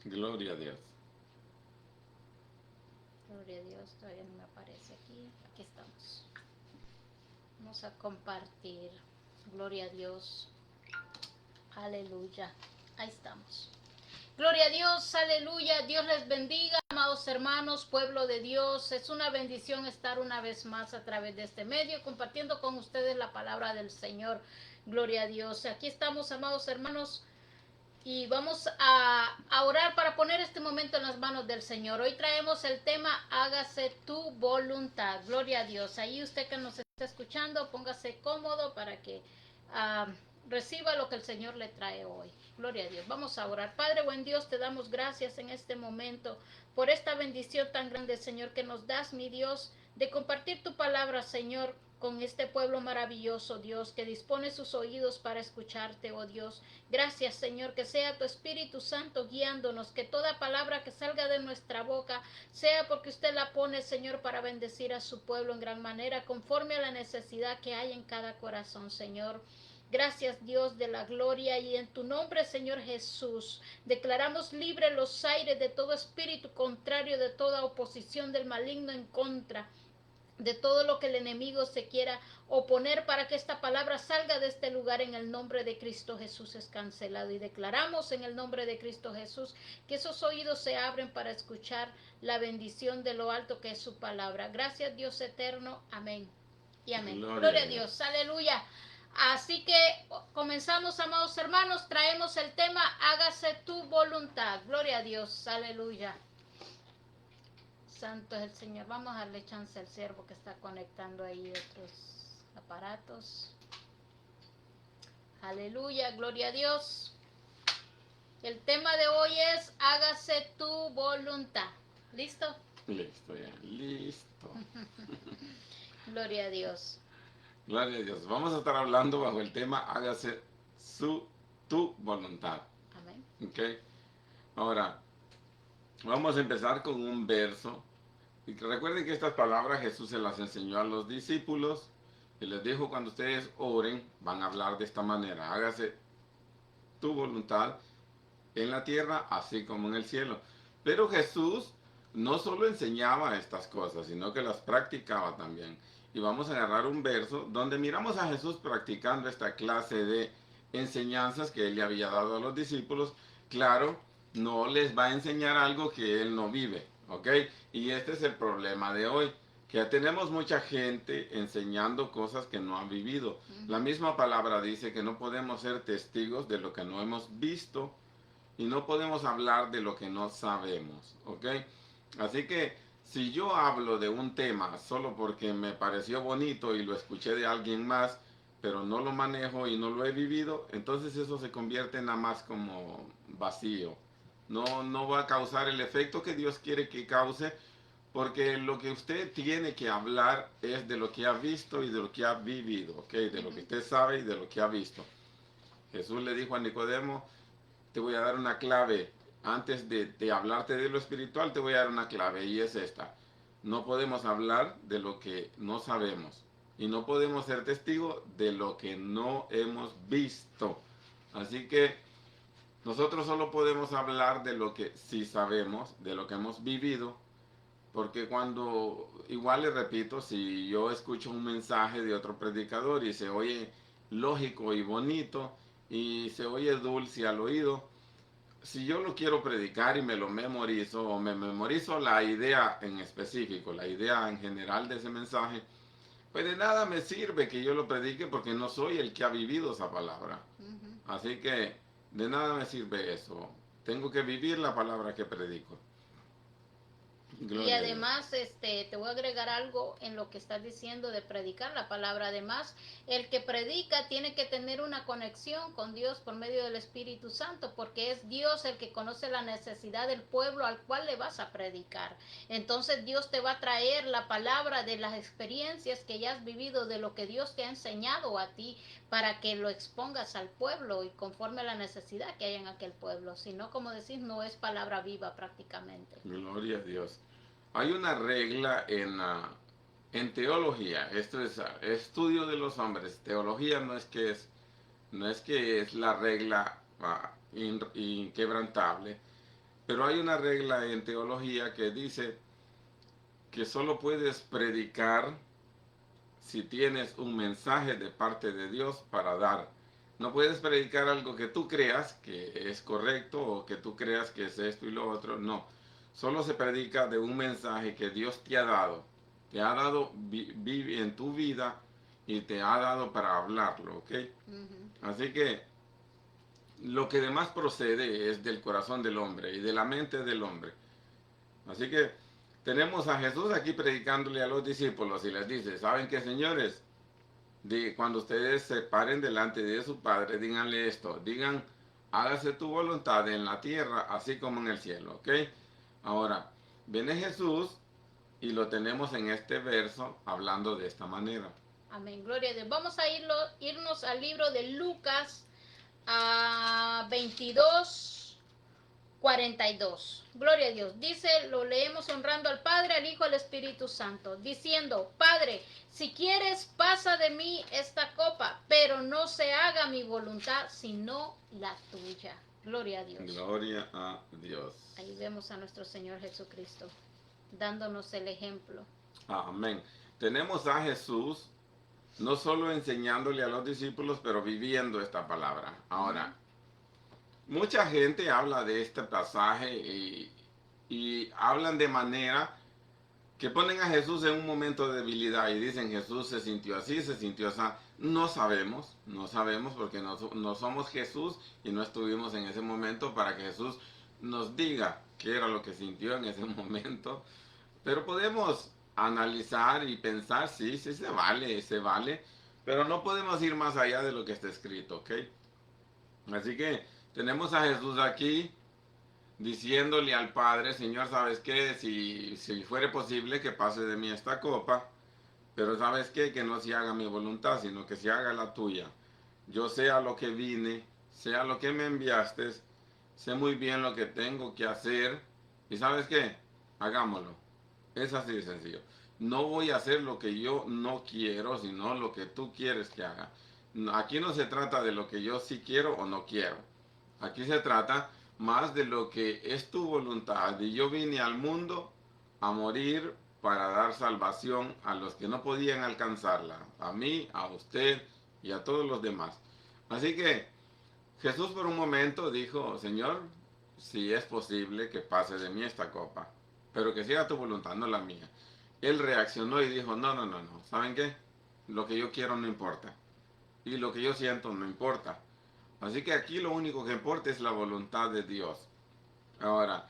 Gloria a Dios. Gloria a Dios, todavía no me aparece aquí. Aquí estamos. Vamos a compartir. Gloria a Dios. Aleluya. Ahí estamos. Gloria a Dios, aleluya. Dios les bendiga, amados hermanos, pueblo de Dios. Es una bendición estar una vez más a través de este medio compartiendo con ustedes la palabra del Señor. Gloria a Dios. Aquí estamos, amados hermanos, y vamos a orar para poner este momento en las manos del Señor. Hoy traemos el tema hágase tu voluntad. Gloria a Dios. Ahí usted que nos está escuchando, póngase cómodo para que uh, reciba lo que el Señor le trae hoy. Gloria a Dios. Vamos a orar. Padre, buen Dios, te damos gracias en este momento por esta bendición tan grande, Señor, que nos das, mi Dios, de compartir tu palabra, Señor, con este pueblo maravilloso, Dios, que dispone sus oídos para escucharte, oh Dios. Gracias, Señor, que sea tu Espíritu Santo guiándonos, que toda palabra que salga de nuestra boca sea porque usted la pone, Señor, para bendecir a su pueblo en gran manera, conforme a la necesidad que hay en cada corazón, Señor. Gracias, Dios de la gloria, y en tu nombre, Señor Jesús, declaramos libre los aires de todo espíritu contrario, de toda oposición del maligno en contra de todo lo que el enemigo se quiera oponer para que esta palabra salga de este lugar. En el nombre de Cristo Jesús es cancelado, y declaramos en el nombre de Cristo Jesús que esos oídos se abren para escuchar la bendición de lo alto que es su palabra. Gracias, Dios eterno, amén y amén. Gloria a Gloria a Dios. Dios, aleluya. Así que comenzamos, amados hermanos, traemos el tema hágase tu voluntad. Gloria a Dios, aleluya. Santo es el Señor. Vamos a darle chance al siervo que está conectando ahí otros aparatos. Aleluya, gloria a Dios. El tema de hoy es hágase tu voluntad. ¿Listo? Listo ya, listo. Gloria a Dios. Gloria a Dios. Vamos a estar hablando bajo el tema hágase tu voluntad. Amén. ¿Ok? Ahora, vamos a empezar con un verso. Y que recuerden que estas palabras Jesús se las enseñó a los discípulos y les dijo: cuando ustedes oren, van a hablar de esta manera: hágase tu voluntad en la tierra, así como en el cielo. Pero Jesús no solo enseñaba estas cosas, sino que las practicaba también. Y vamos a agarrar un verso donde miramos a Jesús practicando esta clase de enseñanzas que él le había dado a los discípulos. Claro, no les va a enseñar algo que él no vive, ¿ok? Y este es el problema de hoy, que tenemos mucha gente enseñando cosas que no han vivido. La misma palabra dice que no podemos ser testigos de lo que no hemos visto, y no podemos hablar de lo que no sabemos, ¿ok? Así que si yo hablo de un tema solo porque me pareció bonito y lo escuché de alguien más, pero no lo manejo y no lo he vivido, entonces eso se convierte nada más como vacío. No va a causar el efecto que Dios quiere que cause, porque lo que usted tiene que hablar es de lo que ha visto y de lo que ha vivido, ¿ok? De lo que usted sabe y de lo que ha visto. Jesús le dijo a Nicodemo: te voy a dar una clave. Antes de hablarte de lo espiritual, te voy a dar una clave, y es esta: no podemos hablar de lo que no sabemos, y no podemos ser testigos de lo que no hemos visto. Así que nosotros solo podemos hablar de lo que sí sabemos, de lo que hemos vivido, porque cuando, igual le repito, si yo escucho un mensaje de otro predicador y se oye lógico y bonito y se oye dulce al oído, si yo lo quiero predicar y me lo memorizo, o me memorizo la idea en específico, la idea en general de ese mensaje, pues de nada me sirve que yo lo predique, porque no soy el que ha vivido esa palabra. Así que de nada me sirve eso. Tengo que vivir la palabra que predico. Y Gloria a Dios. además, te voy a agregar algo en lo que estás diciendo de predicar la palabra. Además, el que predica tiene que tener una conexión con Dios por medio del Espíritu Santo, porque es Dios el que conoce la necesidad del pueblo al cual le vas a predicar. Entonces Dios te va a traer la palabra de las experiencias que ya has vivido, de lo que Dios te ha enseñado a ti, para que lo expongas al pueblo y conforme a la necesidad que hay en aquel pueblo. Si no, como decís, no es palabra viva prácticamente. Gloria a Dios. Hay una regla en teología. Esto es estudio de los hombres. Teología no es que es la regla inquebrantable, Pero hay una regla en teología que dice que solo puedes predicar si tienes un mensaje de parte de Dios para dar. No puedes predicar algo que tú creas que es correcto o que tú creas que es esto y lo otro. No. Solo se predica de un mensaje que Dios te ha dado. Te ha dado en tu vida y te ha dado para hablarlo, ¿ok? Así que lo que demás procede es del corazón del hombre y de la mente del hombre. Así que tenemos a Jesús aquí predicándole a los discípulos y les dice, ¿saben qué, señores? Cuando ustedes se paren delante de su Padre, díganle esto, digan, hágase tu voluntad en la tierra, así como en el cielo, ¿ok? Ahora, viene Jesús y lo tenemos en este verso hablando de esta manera. Amén, gloria a Dios. Vamos a irnos al libro de Lucas 22:42. Gloria a Dios. Dice, lo leemos honrando al Padre, al Hijo, al Espíritu Santo, diciendo, Padre, si quieres, pasa de mí esta copa, pero no se haga mi voluntad, sino la tuya. Gloria a Dios. Gloria a Dios. Ahí vemos a nuestro Señor Jesucristo, dándonos el ejemplo. Amén. Tenemos a Jesús no solo enseñándole a los discípulos, pero viviendo esta palabra. Ahora, mucha gente habla de este pasaje y hablan de manera que ponen a Jesús en un momento de debilidad y dicen Jesús se sintió así, se sintió así. No sabemos porque no somos Jesús y no estuvimos en ese momento para que Jesús nos diga qué era lo que sintió en ese momento. Pero podemos analizar y pensar, sí, se vale, pero no podemos ir más allá de lo que está escrito, ¿ok? Así que tenemos a Jesús aquí diciéndole al Padre, Señor, ¿sabes qué? Si fuere posible que pase de mí esta copa, pero ¿sabes qué? Que no se haga mi voluntad, sino que se haga la tuya. Yo sé a lo que vine, sé a lo que me enviaste, sé muy bien lo que tengo que hacer, y ¿sabes qué? Hagámoslo. Es así de sencillo. No voy a hacer lo que yo no quiero, sino lo que tú quieres que haga. Aquí no se trata de lo que yo sí quiero o no quiero. Aquí se trata más de lo que es tu voluntad. Y yo vine al mundo a morir para dar salvación a los que no podían alcanzarla. A mí, a usted y a todos los demás. Así que Jesús por un momento dijo, Señor, si es posible que pase de mí esta copa, pero que sea tu voluntad, no la mía. Él reaccionó y dijo, no, ¿saben qué? Lo que yo quiero no importa. Y lo que yo siento no importa. Así que aquí lo único que importa es la voluntad de Dios. Ahora,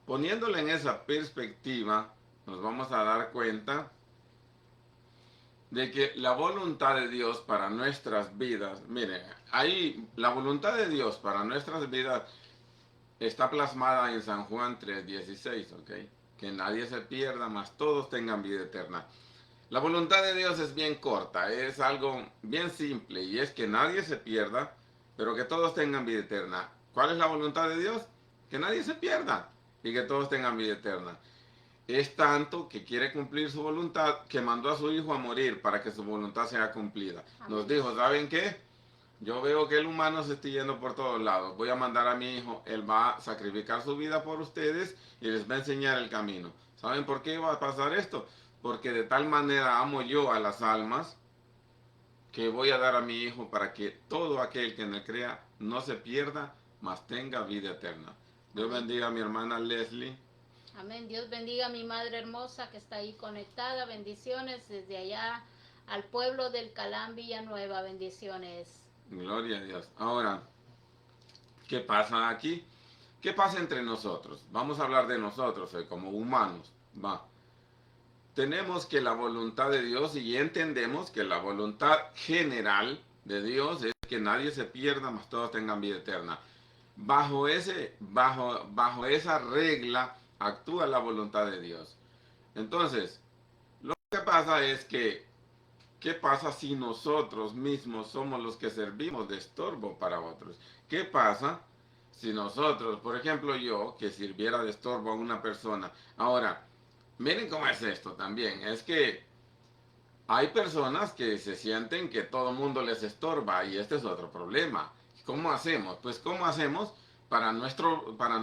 poniéndole en esa perspectiva, nos vamos a dar cuenta de que la voluntad de Dios para nuestras vidas, mire, ahí la voluntad de Dios para nuestras vidas está plasmada en San Juan 3:16, ¿ok? Que nadie se pierda, mas todos tengan vida eterna. La voluntad de Dios es bien corta, es algo bien simple y es que nadie se pierda, pero que todos tengan vida eterna. ¿Cuál es la voluntad de Dios? Que nadie se pierda y que todos tengan vida eterna. Es tanto que quiere cumplir su voluntad que mandó a su hijo a morir para que su voluntad sea cumplida. Nos dijo, ¿saben qué? Yo veo que el humano se está yendo por todos lados. Voy a mandar a mi hijo. Él va a sacrificar su vida por ustedes y les va a enseñar el camino. ¿Saben por qué va a pasar esto? Porque de tal manera amo yo a las almas que voy a dar a mi hijo para que todo aquel que en él crea no se pierda, mas tenga vida eterna. Dios bendiga a mi hermana Leslie. Amén. Dios bendiga a mi madre hermosa que está ahí conectada. Bendiciones desde allá al pueblo del Calán, Villanueva. Bendiciones. Gloria a Dios. Ahora, ¿qué pasa aquí? ¿Qué pasa entre nosotros? Vamos a hablar de nosotros como humanos. Tenemos que la voluntad de Dios y entendemos que la voluntad general de Dios es que nadie se pierda, mas todos tengan vida eterna. Bajo esa regla actúa la voluntad de Dios. Entonces, lo que pasa es que ¿qué pasa si nosotros mismos somos los que servimos de estorbo para otros? ¿Qué pasa si nosotros, por ejemplo yo, que sirviera de estorbo a una persona? Ahora, miren cómo es esto también. Es que hay personas que se sienten que todo el mundo les estorba y este es otro problema. ¿Cómo hacemos? Pues ¿cómo hacemos? para no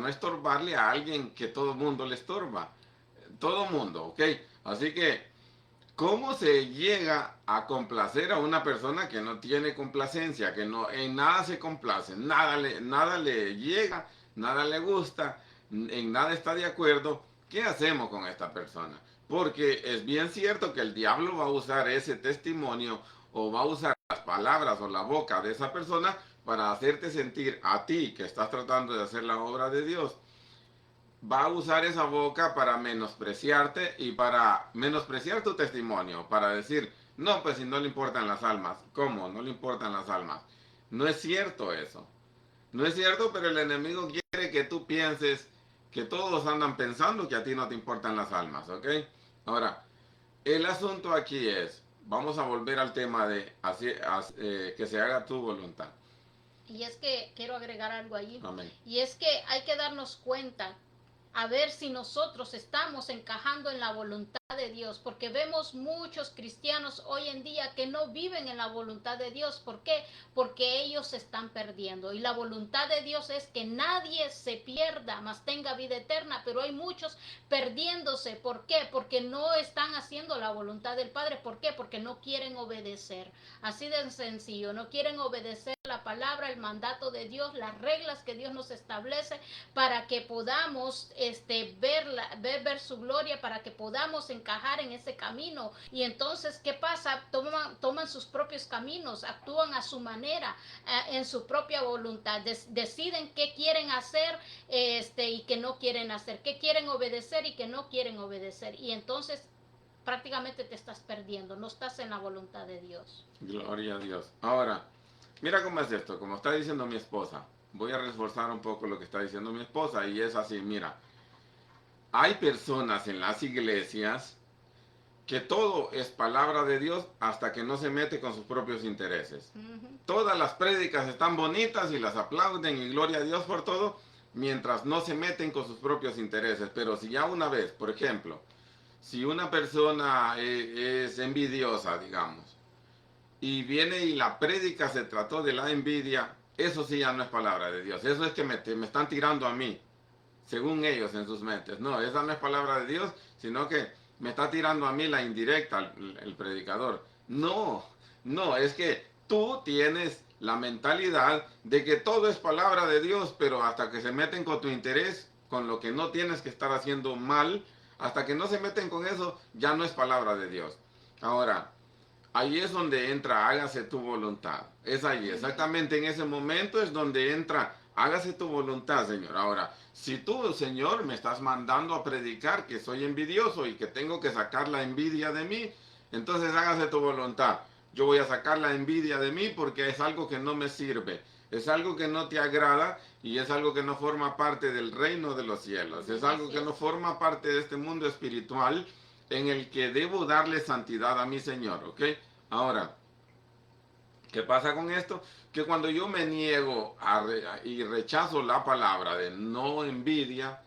estorbarle a alguien que todo el mundo le estorba. Todo mundo, ¿ok? Así que, ¿cómo se llega a complacer a una persona que no tiene complacencia, que no en nada se complace, nada le llega, nada le gusta, en nada está de acuerdo? ¿Qué hacemos con esta persona? Porque es bien cierto que el diablo va a usar ese testimonio o va a usar las palabras o la boca de esa persona para hacerte sentir a ti que estás tratando de hacer la obra de Dios, va a usar esa boca para menospreciarte y para menospreciar tu testimonio, para decir, no, pues si no le importan las almas. ¿Cómo? No le importan las almas. No es cierto eso. No es cierto, pero el enemigo quiere que tú pienses que todos andan pensando que a ti no te importan las almas, ¿ok? Ahora, el asunto aquí es, vamos a volver al tema de que se haga tu voluntad. Y es que quiero agregar algo allí. Amén. Y es que hay que darnos cuenta a ver si nosotros estamos encajando en la voluntad de Dios, porque vemos muchos cristianos hoy en día que no viven en la voluntad de Dios. ¿Por qué? Porque ellos se están perdiendo. Y la voluntad de Dios es que nadie se pierda, mas tenga vida eterna, pero hay muchos perdiéndose. ¿Por qué? Porque no están haciendo la voluntad del Padre. ¿Por qué? Porque no quieren obedecer. Así de sencillo, no quieren obedecer la palabra, el mandato de Dios, las reglas que Dios nos establece para que podamos ver su gloria, para que podamos encajar en ese camino. Y entonces, ¿qué pasa? Toman sus propios caminos, actúan a su manera, en su propia voluntad, deciden qué quieren hacer y qué no quieren hacer, qué quieren obedecer y qué no quieren obedecer. Y entonces prácticamente te estás perdiendo, no estás en la voluntad de Dios. Gloria a Dios. Ahora, mira cómo es esto, como está diciendo mi esposa. Voy a reforzar un poco lo que está diciendo mi esposa y es así, mira. Hay personas en las iglesias que todo es palabra de Dios hasta que no se mete con sus propios intereses. Todas las prédicas están bonitas y las aplauden y gloria a Dios por todo, mientras no se meten con sus propios intereses. Pero si ya una vez, por ejemplo, si una persona es envidiosa, digamos, y viene y la prédica se trató de la envidia, eso sí ya no es palabra de Dios. Eso es que me están tirando a mí, según ellos en sus mentes. No, esa no es palabra de Dios, sino que me está tirando a mí la indirecta el predicador. No, no, es que tú tienes la mentalidad de que todo es palabra de Dios, pero hasta que se meten con tu interés, con lo que no tienes que estar haciendo mal, hasta que no se meten con eso, ya no es palabra de Dios. Ahora, ahí es donde entra, hágase tu voluntad. Es ahí, exactamente en ese momento es donde entra, hágase tu voluntad, Señor. Ahora, si tú, Señor, me estás mandando a predicar que soy envidioso y que tengo que sacar la envidia de mí, entonces hágase tu voluntad. Yo voy a sacar la envidia de mí porque es algo que no me sirve. Es algo que no te agrada y es algo que no forma parte del reino de los cielos. Es algo que no forma parte de este mundo espiritual en el que debo darle santidad a mi Señor, ¿ok? Ahora, ¿qué pasa con esto? Que cuando yo me niego y rechazo la palabra de no envidia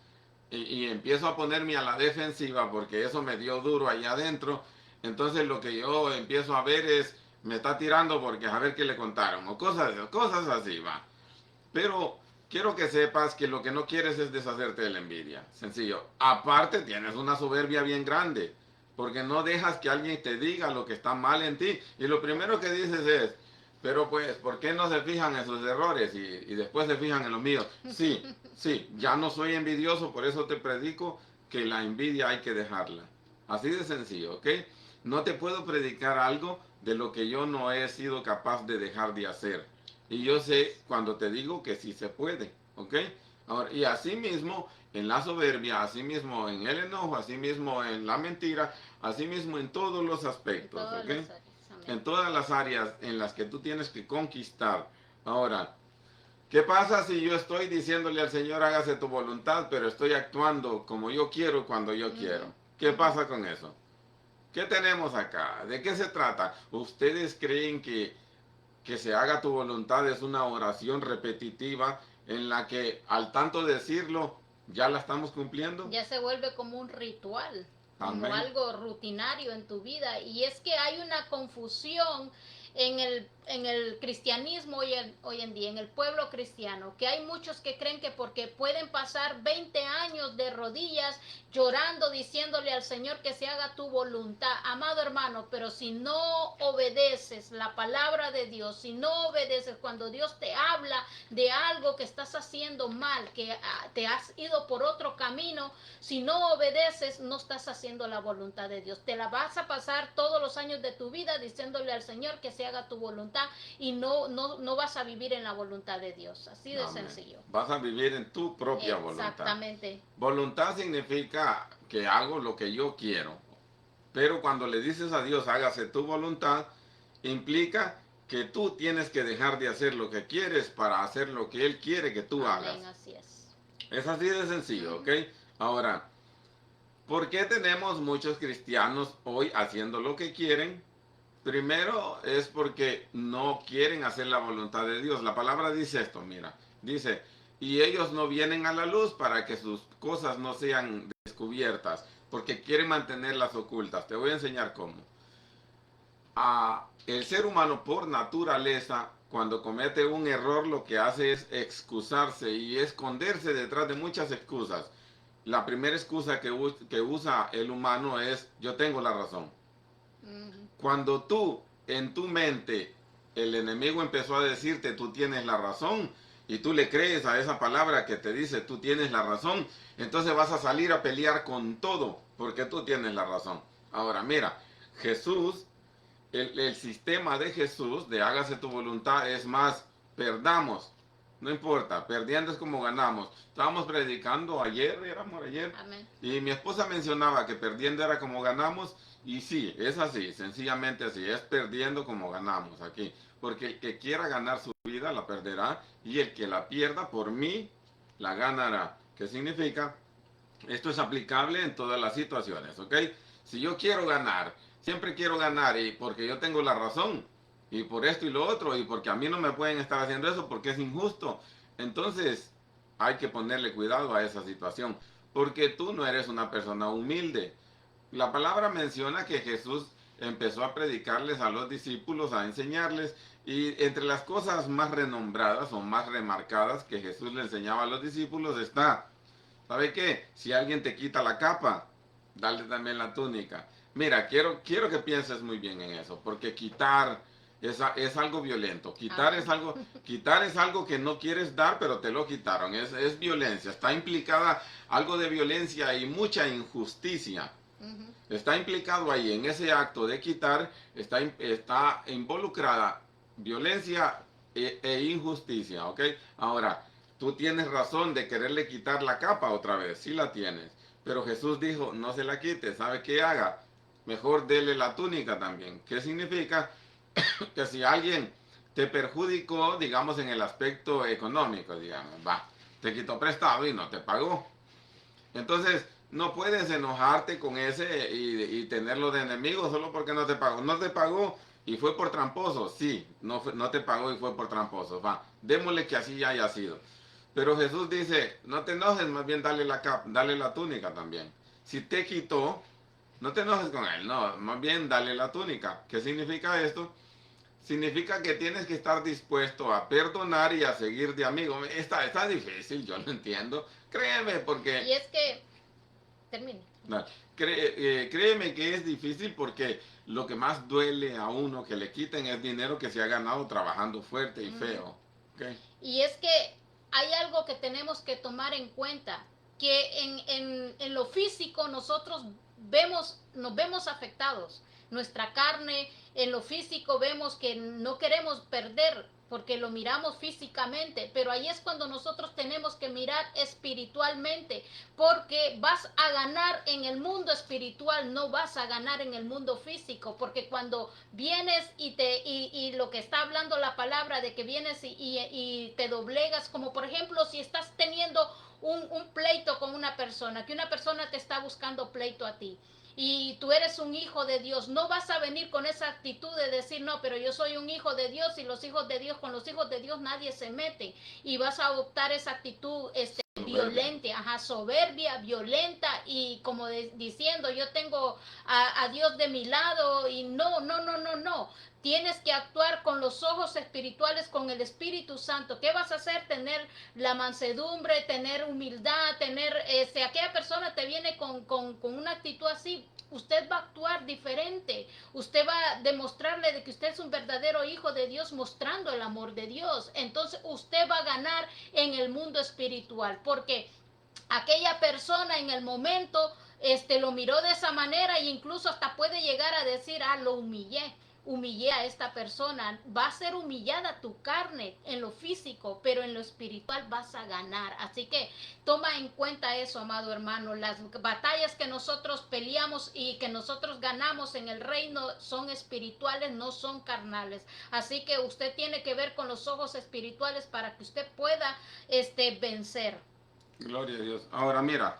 y empiezo a ponerme a la defensiva porque eso me dio duro allá adentro, entonces lo que yo empiezo a ver es, me está tirando porque a ver qué le contaron o cosas así, va. Pero quiero que sepas que lo que no quieres es deshacerte de la envidia. Sencillo. Aparte, tienes una soberbia bien grande. Porque no dejas que alguien te diga lo que está mal en ti. Y lo primero que dices es, pero pues, ¿por qué no se fijan en sus errores y después se fijan en los míos? Sí, sí, ya no soy envidioso, por eso te predico que la envidia hay que dejarla. Así de sencillo, ¿ok? No te puedo predicar algo de lo que yo no he sido capaz de dejar de hacer. Y yo sé cuando te digo que sí se puede, ¿ok? Ahora, y así mismo en la soberbia, así mismo en el enojo, así mismo en la mentira, así mismo en todos los aspectos, ¿ok? En todas las áreas en las que tú tienes que conquistar. Ahora, ¿qué pasa si yo estoy diciéndole al Señor hágase tu voluntad, pero estoy actuando como yo quiero cuando yo quiero? ¿Qué pasa con eso? ¿Qué tenemos acá? ¿De qué se trata? ¿Ustedes creen que se haga tu voluntad es una oración repetitiva en la que al tanto decirlo ya la estamos cumpliendo? Ya se vuelve como un ritual, como Amén. algo rutinario en tu vida. Y es que hay una confusión en en el cristianismo hoy en día, en el pueblo cristiano, que hay muchos que creen que porque pueden pasar 20 años de rodillas llorando, diciéndole al Señor que se haga tu voluntad. Amado hermano, pero si no obedeces la palabra de Dios, si no obedeces cuando Dios te habla de algo que estás haciendo mal, que te has ido por otro camino, si no obedeces, no estás haciendo la voluntad de Dios. Te la vas a pasar todos los años de tu vida diciéndole al Señor que se haga tu voluntad y no vas a vivir en la voluntad de Dios. Así de Amén. sencillo. Vas a vivir en tu propia voluntad. Exactamente. Voluntad significa que hago lo que yo quiero. Pero cuando le dices a Dios, hágase tu voluntad, implica que tú tienes que dejar de hacer lo que quieres para hacer lo que Él quiere que tú Amén, hagas. así es. Es así de sencillo, ¿ok? Ahora, ¿por qué tenemos muchos cristianos hoy haciendo lo que quieren? Primero es porque no quieren hacer la voluntad de Dios. La palabra dice esto, mira, dice, y ellos no vienen a la luz para que sus cosas no sean descubiertas, porque quieren mantenerlas ocultas. Te voy a enseñar cómo. El ser humano por naturaleza, cuando comete un error, lo que hace es excusarse y esconderse detrás de muchas excusas. La primera excusa que usa el humano es, yo tengo la razón. Cuando tú, en tu mente, el enemigo empezó a decirte, tú tienes la razón, y tú le crees a esa palabra que te dice, tú tienes la razón, entonces vas a salir a pelear con todo, porque tú tienes la razón. Ahora, mira, Jesús, el sistema de Jesús, de hágase tu voluntad, es más, perdamos. No importa, perdiendo es como ganamos. Estábamos predicando ayer, éramos ayer, Amén. y mi esposa mencionaba que perdiendo era como ganamos, y sí, es así, sencillamente así, es perdiendo como ganamos aquí. Porque el que quiera ganar su vida la perderá, y el que la pierda por mí la ganará. ¿Qué significa? Esto es aplicable en todas las situaciones, ¿ok? Si yo quiero ganar, siempre quiero ganar, y porque yo tengo la razón, y por esto y lo otro, y porque a mí no me pueden estar haciendo eso porque es injusto. Entonces hay que ponerle cuidado a esa situación, porque tú no eres una persona humilde. La palabra menciona que Jesús empezó a predicarles a los discípulos, a enseñarles, y entre las cosas más renombradas o más remarcadas que Jesús le enseñaba a los discípulos está, ¿sabe qué? Si alguien te quita la capa, dale también la túnica. Mira, quiero que pienses muy bien en eso, porque quitar es algo violento. Quitar es algo que no quieres dar, pero te lo quitaron. Es violencia. Está implicada algo de violencia y mucha injusticia. Está implicado ahí en ese acto de quitar, está involucrada violencia e injusticia, ¿ok? Ahora, tú tienes razón de quererle quitar la capa otra vez, sí la tienes. Pero Jesús dijo, no se la quite, ¿sabe qué haga? Mejor dele la túnica también. ¿Qué significa? Que si alguien te perjudicó, digamos en el aspecto económico, digamos, va, te quitó prestado y no te pagó. Entonces, no puedes enojarte con ese y tenerlo de enemigo solo porque no te pagó. No te pagó y fue por tramposo. Sí, no te pagó y fue por tramposo. Va, démosle que así haya sido. Pero Jesús dice, no te enojes, más bien dale la túnica también. Si te quitó, no te enojes con él, no, más bien dale la túnica. ¿Qué significa esto? Significa que tienes que estar dispuesto a perdonar y a seguir de amigo. Está difícil, yo lo entiendo. Créeme, porque... Y es que, termine. No, créeme que es difícil porque lo que más duele a uno que le quiten es dinero que se ha ganado trabajando fuerte y feo. ¿Okay? Y es que hay algo que tenemos que tomar en cuenta, que en lo físico nosotros nos vemos afectados. Nuestra carne, en lo físico vemos que no queremos perder porque lo miramos físicamente, pero ahí es cuando nosotros tenemos que mirar espiritualmente, porque vas a ganar en el mundo espiritual, no vas a ganar en el mundo físico, porque cuando vienes y lo que está hablando la palabra de que vienes y te doblegas, como por ejemplo si estás teniendo un pleito con una persona, que una persona te está buscando pleito a ti, y tú eres un hijo de Dios, no vas a venir con esa actitud de decir, no, pero yo soy un hijo de Dios y los hijos de Dios, con los hijos de Dios nadie se mete, y vas a adoptar esa actitud violenta, soberbia, violenta, y como diciendo, yo tengo a Dios de mi lado, y no, Tienes que actuar con los ojos espirituales, con el Espíritu Santo. ¿Qué vas a hacer? Tener la mansedumbre, tener humildad, tener, aquella persona te viene con una actitud así, usted va a actuar diferente. Usted va a demostrarle de que usted es un verdadero hijo de Dios, mostrando el amor de Dios. Entonces usted va a ganar en el mundo espiritual, porque aquella persona en el momento lo miró de esa manera, e incluso hasta puede llegar a decir, lo humillé a esta persona. Va a ser humillada tu carne en lo físico, pero en lo espiritual vas a ganar. Así que toma en cuenta eso, amado hermano. Las batallas que nosotros peleamos y que nosotros ganamos en el reino son espirituales, no son carnales. Así que usted tiene que ver con los ojos espirituales para que usted pueda vencer. Gloria a Dios. Ahora mira,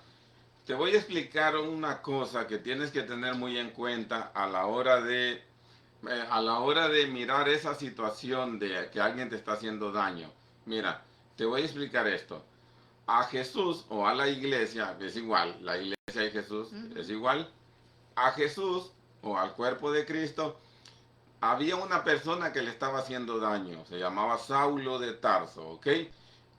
te voy a explicar una cosa que tienes que tener muy en cuenta a la hora de mirar esa situación de que alguien te está haciendo daño. Mira, te voy a explicar esto. A Jesús o a la iglesia es igual, la iglesia y Jesús es igual. A Jesús o al cuerpo de Cristo había una persona que le estaba haciendo daño, se llamaba Saulo de Tarso, ¿ok?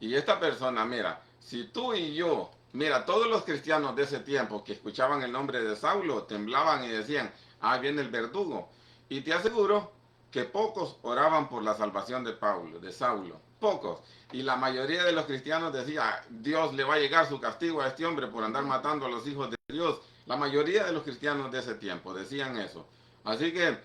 Y esta persona, mira, si tú y yo, mira, todos los cristianos de ese tiempo que escuchaban el nombre de Saulo temblaban y decían, viene el verdugo. Y te aseguro que pocos oraban por la salvación de Saulo, pocos. Y la mayoría de los cristianos decía, Dios le va a llegar su castigo a este hombre por andar matando a los hijos de Dios. La mayoría de los cristianos de ese tiempo decían eso. Así que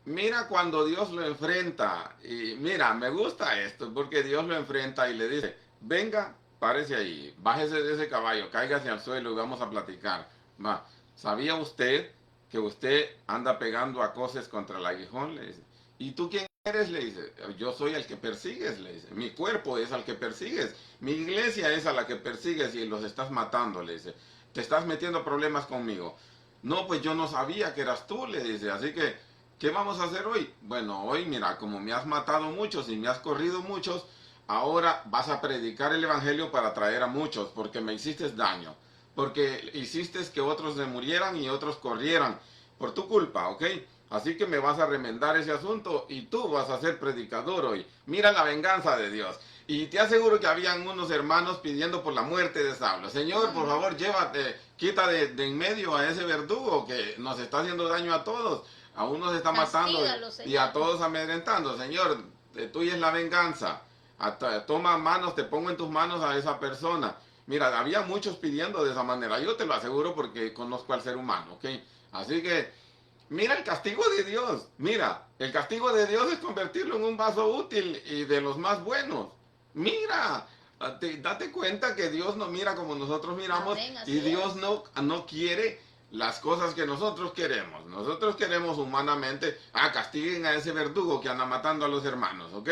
mira cuando Dios lo enfrenta, y mira, me gusta esto, porque Dios lo enfrenta y le dice, venga, párese ahí, bájese de ese caballo, cáigase al suelo y vamos a platicar. Va, ¿sabía usted que usted anda pegando a cosas contra el aguijón? Le dice. ¿Y tú quién eres? Le dice. Yo soy el que persigues, le dice. Mi cuerpo es al que persigues. Mi iglesia es a la que persigues y los estás matando, le dice. Te estás metiendo problemas conmigo. No, pues yo no sabía que eras tú, le dice. Así que ¿qué vamos a hacer hoy? Bueno, hoy mira, como me has matado muchos y me has corrido muchos, ahora vas a predicar el evangelio para traer a muchos, porque me hiciste daño, porque hiciste que otros se murieran y otros corrieran por tu culpa, ¿ok? Así que me vas a remendar ese asunto y tú vas a ser predicador hoy. Mira la venganza de Dios. Y te aseguro que habían unos hermanos pidiendo por la muerte de Saulo. Señor, por favor, llévate, quita de en medio a ese verdugo que nos está haciendo daño a todos. A unos está matando y a todos amedrentando. Señor, tuya es la venganza. Toma manos, te pongo en tus manos a esa persona. Mira, había muchos pidiendo de esa manera. Yo te lo aseguro porque conozco al ser humano, ¿ok? Así que, mira el castigo de Dios. Mira, el castigo de Dios es convertirlo en un vaso útil y de los más buenos. Mira, date cuenta que Dios no mira como nosotros miramos. Amén, y Dios no quiere las cosas que nosotros queremos. Nosotros queremos humanamente, castiguen a ese verdugo que anda matando a los hermanos, ¿ok?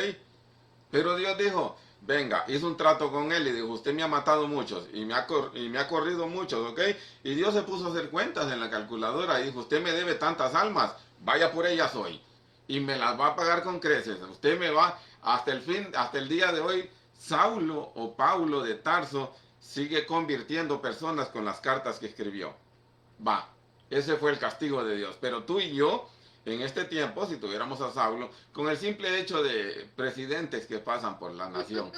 Pero Dios dijo, venga, hizo un trato con él y dijo, usted me ha matado muchos y me ha corrido muchos, ¿ok? Y Dios se puso a hacer cuentas en la calculadora y dijo, usted me debe tantas almas, vaya por ellas hoy y me las va a pagar con creces. Usted me va, hasta el día de hoy, Saulo o Paulo de Tarso sigue convirtiendo personas con las cartas que escribió. Va, ese fue el castigo de Dios. Pero tú y yo, en este tiempo, si tuviéramos a Saulo, con el simple hecho de presidentes que pasan por la nación,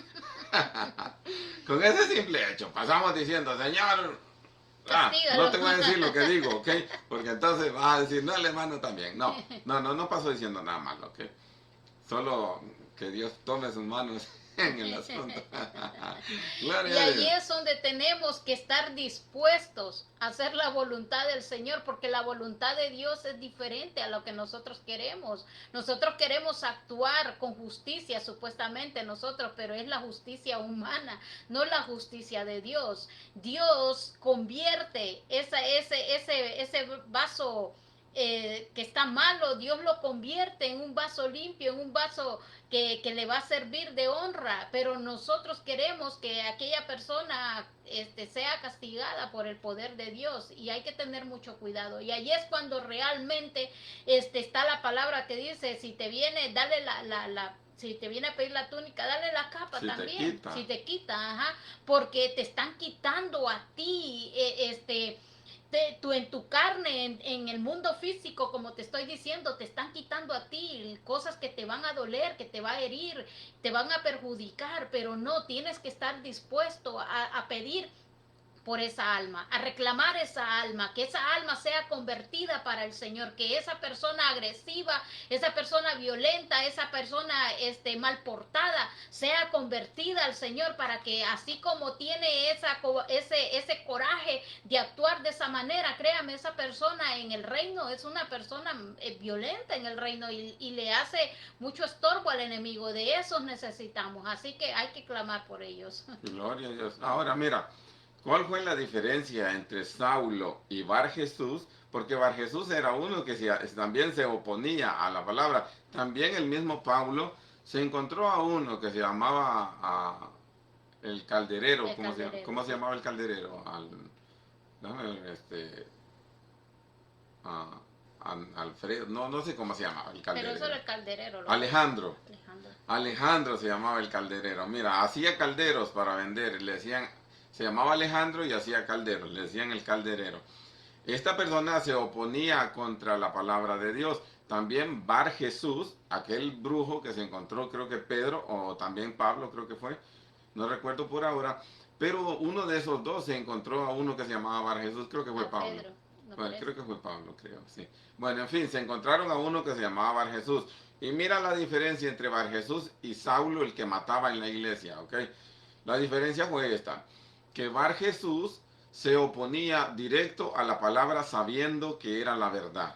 con ese simple hecho, pasamos diciendo, Señor, no te voy a decir lo que digo, ¿ok? Porque entonces vas a decir, no, el hermano también. No paso diciendo nada malo, ¿ok? Solo que Dios tome sus manos en el asunto. Y allí es donde tenemos que estar dispuestos a hacer la voluntad del Señor, porque la voluntad de Dios es diferente a lo que nosotros queremos. Nosotros queremos actuar con justicia, supuestamente nosotros, pero es la justicia humana, no la justicia de Dios. Dios convierte ese vaso que está malo, Dios lo convierte en un vaso limpio, en un vaso que le va a servir de honra, pero nosotros queremos que aquella persona sea castigada por el poder de Dios, y hay que tener mucho cuidado. Y ahí es cuando realmente está la palabra que dice, si te viene, dale si te viene a pedir la túnica, dale la capa también. Si te quita, porque te están quitando a ti tú en tu carne, en el mundo físico, como te estoy diciendo, te están quitando a ti cosas que te van a doler, que te va a herir, te van a perjudicar, pero no, tienes que estar dispuesto a pedir por esa alma, a reclamar esa alma, que esa alma sea convertida para el Señor, que esa persona agresiva, esa persona violenta, esa persona mal portada, sea convertida al Señor, para que así como tiene ese coraje de actuar de esa manera, créame, esa persona en el reino es una persona violenta en el reino y le hace mucho estorbo al enemigo. De esos necesitamos, así que hay que clamar por ellos. Gloria a Dios. Ahora mira, ¿cuál fue la diferencia entre Saulo y Bar Jesús? Porque Bar Jesús era uno que también se oponía a la palabra. También el mismo Pablo se encontró a uno que se llamaba el calderero. El calderero, ¿Cómo se sí. llamaba el calderero? Déjame ver, Alfredo, no sé cómo se llamaba el Pero calderero. eso era el calderero. Alejandro. Alejandro. Alejandro se llamaba el calderero. Mira, hacía calderos para vender. Le decían, se llamaba Alejandro y hacía calderos. Le decían el calderero. Esta persona se oponía contra la palabra de Dios. También Bar Jesús, aquel brujo que se encontró, creo que Pedro o también Pablo, creo que fue. No recuerdo por ahora. Pero uno de esos dos se encontró a uno que se llamaba Bar Jesús, creo que fue Pablo. Pedro, ¿no Bueno, parece? creo que fue Pablo, creo, sí. Bueno, en fin, se encontraron a uno que se llamaba Bar Jesús. Y mira la diferencia entre Bar Jesús y Saulo, el que mataba en la iglesia, ¿ok? La diferencia fue esta, que Bar Jesús se oponía directo a la palabra sabiendo que era la verdad,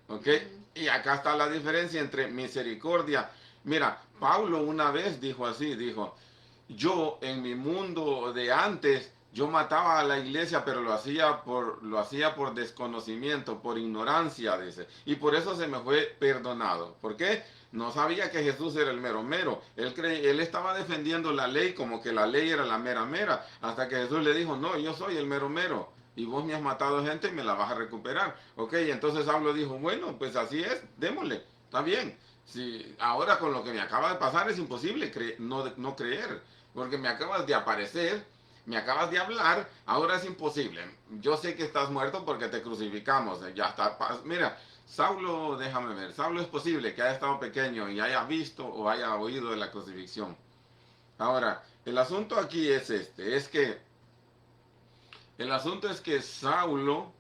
¿ok? Y acá está la diferencia entre misericordia. Mira, Pablo una vez dijo así, dijo, yo en mi mundo de antes, yo mataba a la iglesia, pero lo hacía por desconocimiento, por ignorancia, dice. Y por eso se me fue perdonado. ¿Por qué? No sabía que Jesús era el mero mero. Él estaba defendiendo la ley como que la ley era la mera mera. Hasta que Jesús le dijo, no, yo soy el mero mero. Y vos me has matado gente y me la vas a recuperar. Ok, entonces Pablo dijo, bueno, pues así es, démosle, está bien. Si ahora con lo que me acaba de pasar es imposible no creer, porque me acabas de aparecer, me acabas de hablar, ahora es imposible. Yo sé que estás muerto porque te crucificamos, ya está. Mira, Saulo, déjame ver, Saulo es posible que haya estado pequeño y haya visto o haya oído de la crucifixión. Ahora, el asunto aquí es el asunto es que Saulo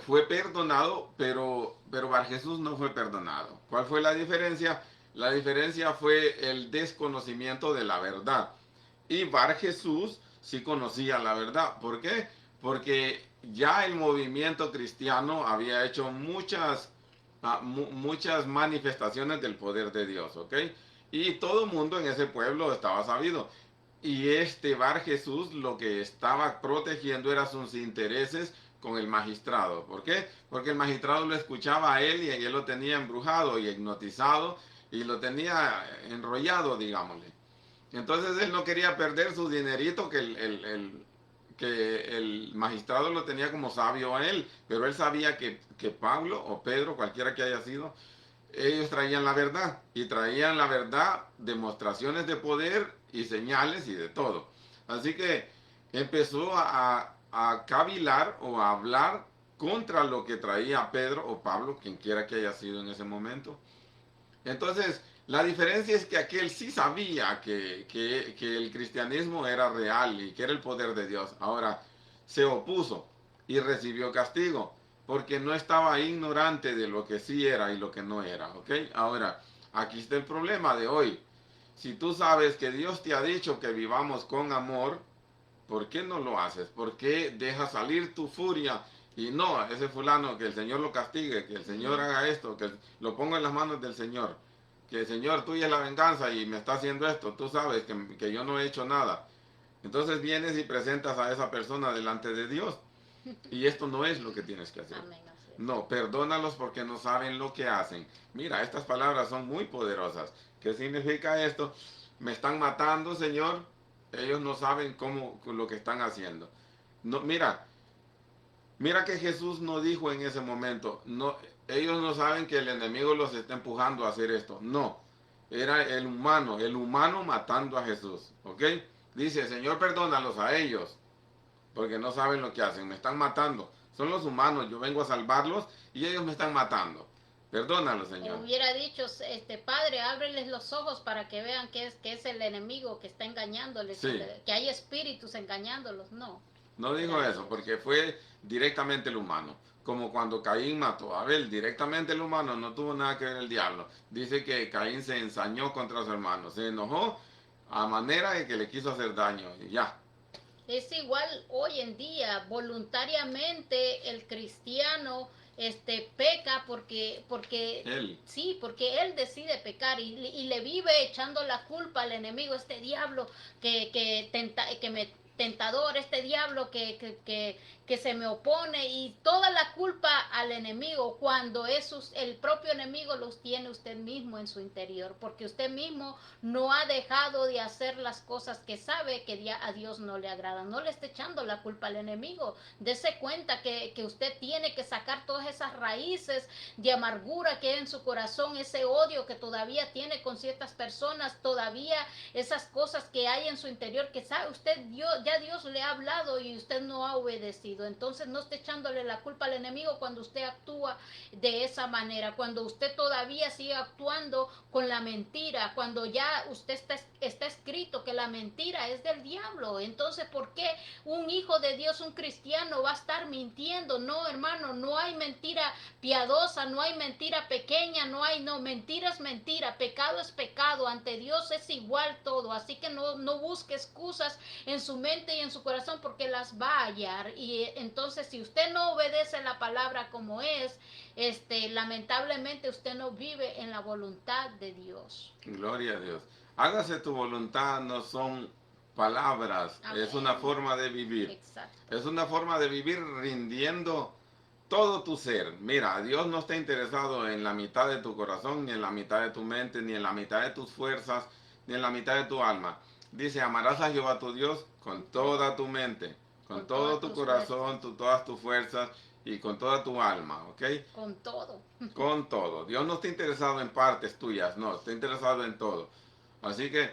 fue perdonado, pero Bar Jesús no fue perdonado. ¿Cuál fue la diferencia? La diferencia fue el desconocimiento de la verdad. Y Bar Jesús sí conocía la verdad. ¿Por qué? Porque ya el movimiento cristiano había hecho muchas manifestaciones del poder de Dios, ¿ok? Y todo el mundo en ese pueblo estaba sabido. Y este Bar Jesús lo que estaba protegiendo eran sus intereses con el magistrado. ¿Por qué? Porque el magistrado lo escuchaba a él y él lo tenía embrujado y hipnotizado y lo tenía enrollado, digámosle. Entonces él no quería perder su dinerito que el magistrado lo tenía como sabio a él, pero él sabía que Pablo o Pedro, cualquiera que haya sido, ellos traían la verdad y traían la verdad, demostraciones de poder y señales y de todo. Así que empezó a cavilar o a hablar contra lo que traía Pedro o Pablo, quien quiera que haya sido en ese momento. Entonces, la diferencia es que aquel sí sabía que el cristianismo era real y que era el poder de Dios. Ahora, se opuso y recibió castigo porque no estaba ignorante de lo que sí era y lo que no era, ¿ok? Ahora, aquí está el problema de hoy. Si tú sabes que Dios te ha dicho que vivamos con amor, ¿por qué no lo haces? ¿Por qué dejas salir tu furia? Y no, ese fulano, que el Señor lo castigue, que el Señor haga esto, que lo ponga en las manos del Señor. Que el Señor, tuya es la venganza y me está haciendo esto. Tú sabes que yo no he hecho nada. Entonces vienes y presentas a esa persona delante de Dios. Y esto no es lo que tienes que hacer. Amén, así es. No, perdónalos porque no saben lo que hacen. Mira, estas palabras son muy poderosas. ¿Qué significa esto? Me están matando, Señor. Ellos no saben cómo lo que están haciendo. No, mira que Jesús no dijo en ese momento, no, ellos no saben que el enemigo los está empujando a hacer esto. No, era el humano matando a Jesús, ¿ok? Dice, Señor, perdónalos a ellos, porque no saben lo que hacen, me están matando. son los humanos, yo vengo a salvarlos y ellos me están matando. Perdónalo, Señor. Hubiera dicho, Padre, ábreles los ojos para que vean que es el enemigo que está engañándoles, Sí. que hay espíritus engañándolos. No. No dijo eso porque fue directamente el humano. Como cuando Caín mató a Abel, directamente el humano, no tuvo nada que ver el diablo. Dice que Caín se ensañó contra su hermano, se enojó a manera de que le quiso hacer daño y ya. Es igual hoy en día, voluntariamente el cristiano peca porque Él. sí, porque él decide pecar y le vive echando la culpa al enemigo, este diablo que me tentador, este diablo que se me opone, y toda la culpa al enemigo, cuando el propio enemigo los tiene usted mismo en su interior, porque usted mismo no ha dejado de hacer las cosas que sabe que a Dios no le agradan. No le esté echando la culpa al enemigo. Dese cuenta que usted tiene que sacar todas esas raíces de amargura que hay en su corazón, ese odio que todavía tiene con ciertas personas, todavía esas cosas que hay en su interior que sabe usted, ya Dios le ha hablado y usted no ha obedecido. Entonces no esté echándole la culpa al enemigo cuando usted actúa de esa manera, cuando usted todavía sigue actuando con la mentira, cuando ya usted está escrito que la mentira es del diablo. Entonces, ¿por qué un hijo de Dios, un cristiano, va a estar mintiendo? No, hermano, no hay mentira piadosa, no hay mentira pequeña, mentira es mentira, pecado es pecado, ante Dios es igual todo. Así que no busque excusas en su mente y en su corazón, porque las va a hallar. Y entonces, si usted no obedece la palabra como es, lamentablemente usted no vive en la voluntad de Dios. Gloria a Dios. Hágase tu voluntad, no son palabras, Amén. Es una forma de vivir. Exacto. Es una forma de vivir rindiendo todo tu ser. Mira, Dios no está interesado en la mitad de tu corazón, ni en la mitad de tu mente, ni en la mitad de tus fuerzas, ni en la mitad de tu alma. Dice, amarás a Jehová tu Dios con toda tu mente, con todo tu corazón, todas tus fuerzas y con toda tu alma, ¿ok? Con todo. Con todo. Dios no está interesado en partes tuyas, no, está interesado en todo. Así que,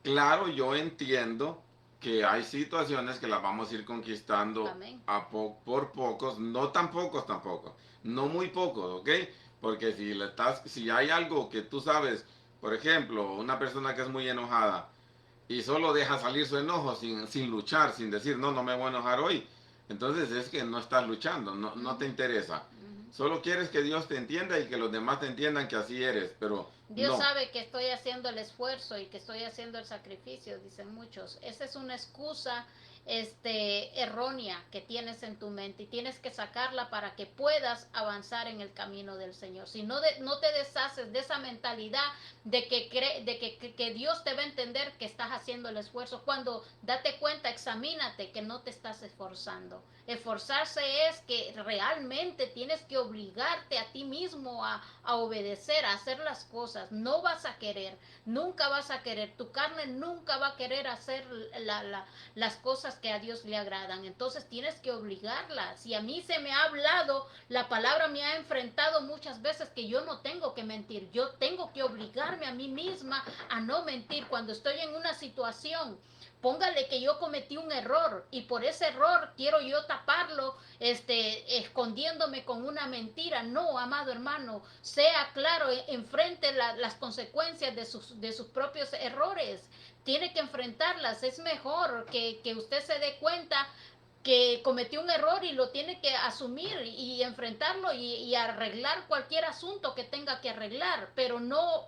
claro, yo entiendo que hay situaciones que las vamos a ir conquistando por pocos, no tan pocos tampoco, no muy pocos, ¿ok? Porque si hay algo que tú sabes, por ejemplo, una persona que es muy enojada y solo deja salir su enojo sin luchar, sin decir, no me voy a enojar hoy, entonces es que no estás luchando, no te interesa. Solo quieres que Dios te entienda y que los demás te entiendan que así eres, pero Dios sabe que estoy haciendo el esfuerzo y que estoy haciendo el sacrificio, dicen muchos. Esa es una excusa errónea que tienes en tu mente, y tienes que sacarla para que puedas avanzar en el camino del Señor. Si no te deshaces de esa mentalidad de que Dios te va a entender que estás haciendo el esfuerzo, cuando date cuenta, examínate que no te estás esforzando. Esforzarse es que realmente tienes que obligarte a ti mismo a obedecer, a hacer las cosas. No vas a querer, nunca vas a querer, tu carne nunca va a querer hacer las cosas que a Dios le agradan. Entonces tienes que obligarla. Si a mí se me ha hablado, la palabra me ha enfrentado muchas veces que yo no tengo que mentir. Yo tengo que obligarme a mí misma a no mentir cuando estoy en una situación. Póngale que yo cometí un error y por ese error quiero yo taparlo, escondiéndome con una mentira. No, amado hermano, sea claro, enfrente las consecuencias de sus propios errores. Tiene que enfrentarlas. Es mejor que usted se dé cuenta que cometió un error y lo tiene que asumir y enfrentarlo y arreglar cualquier asunto que tenga que arreglar, pero no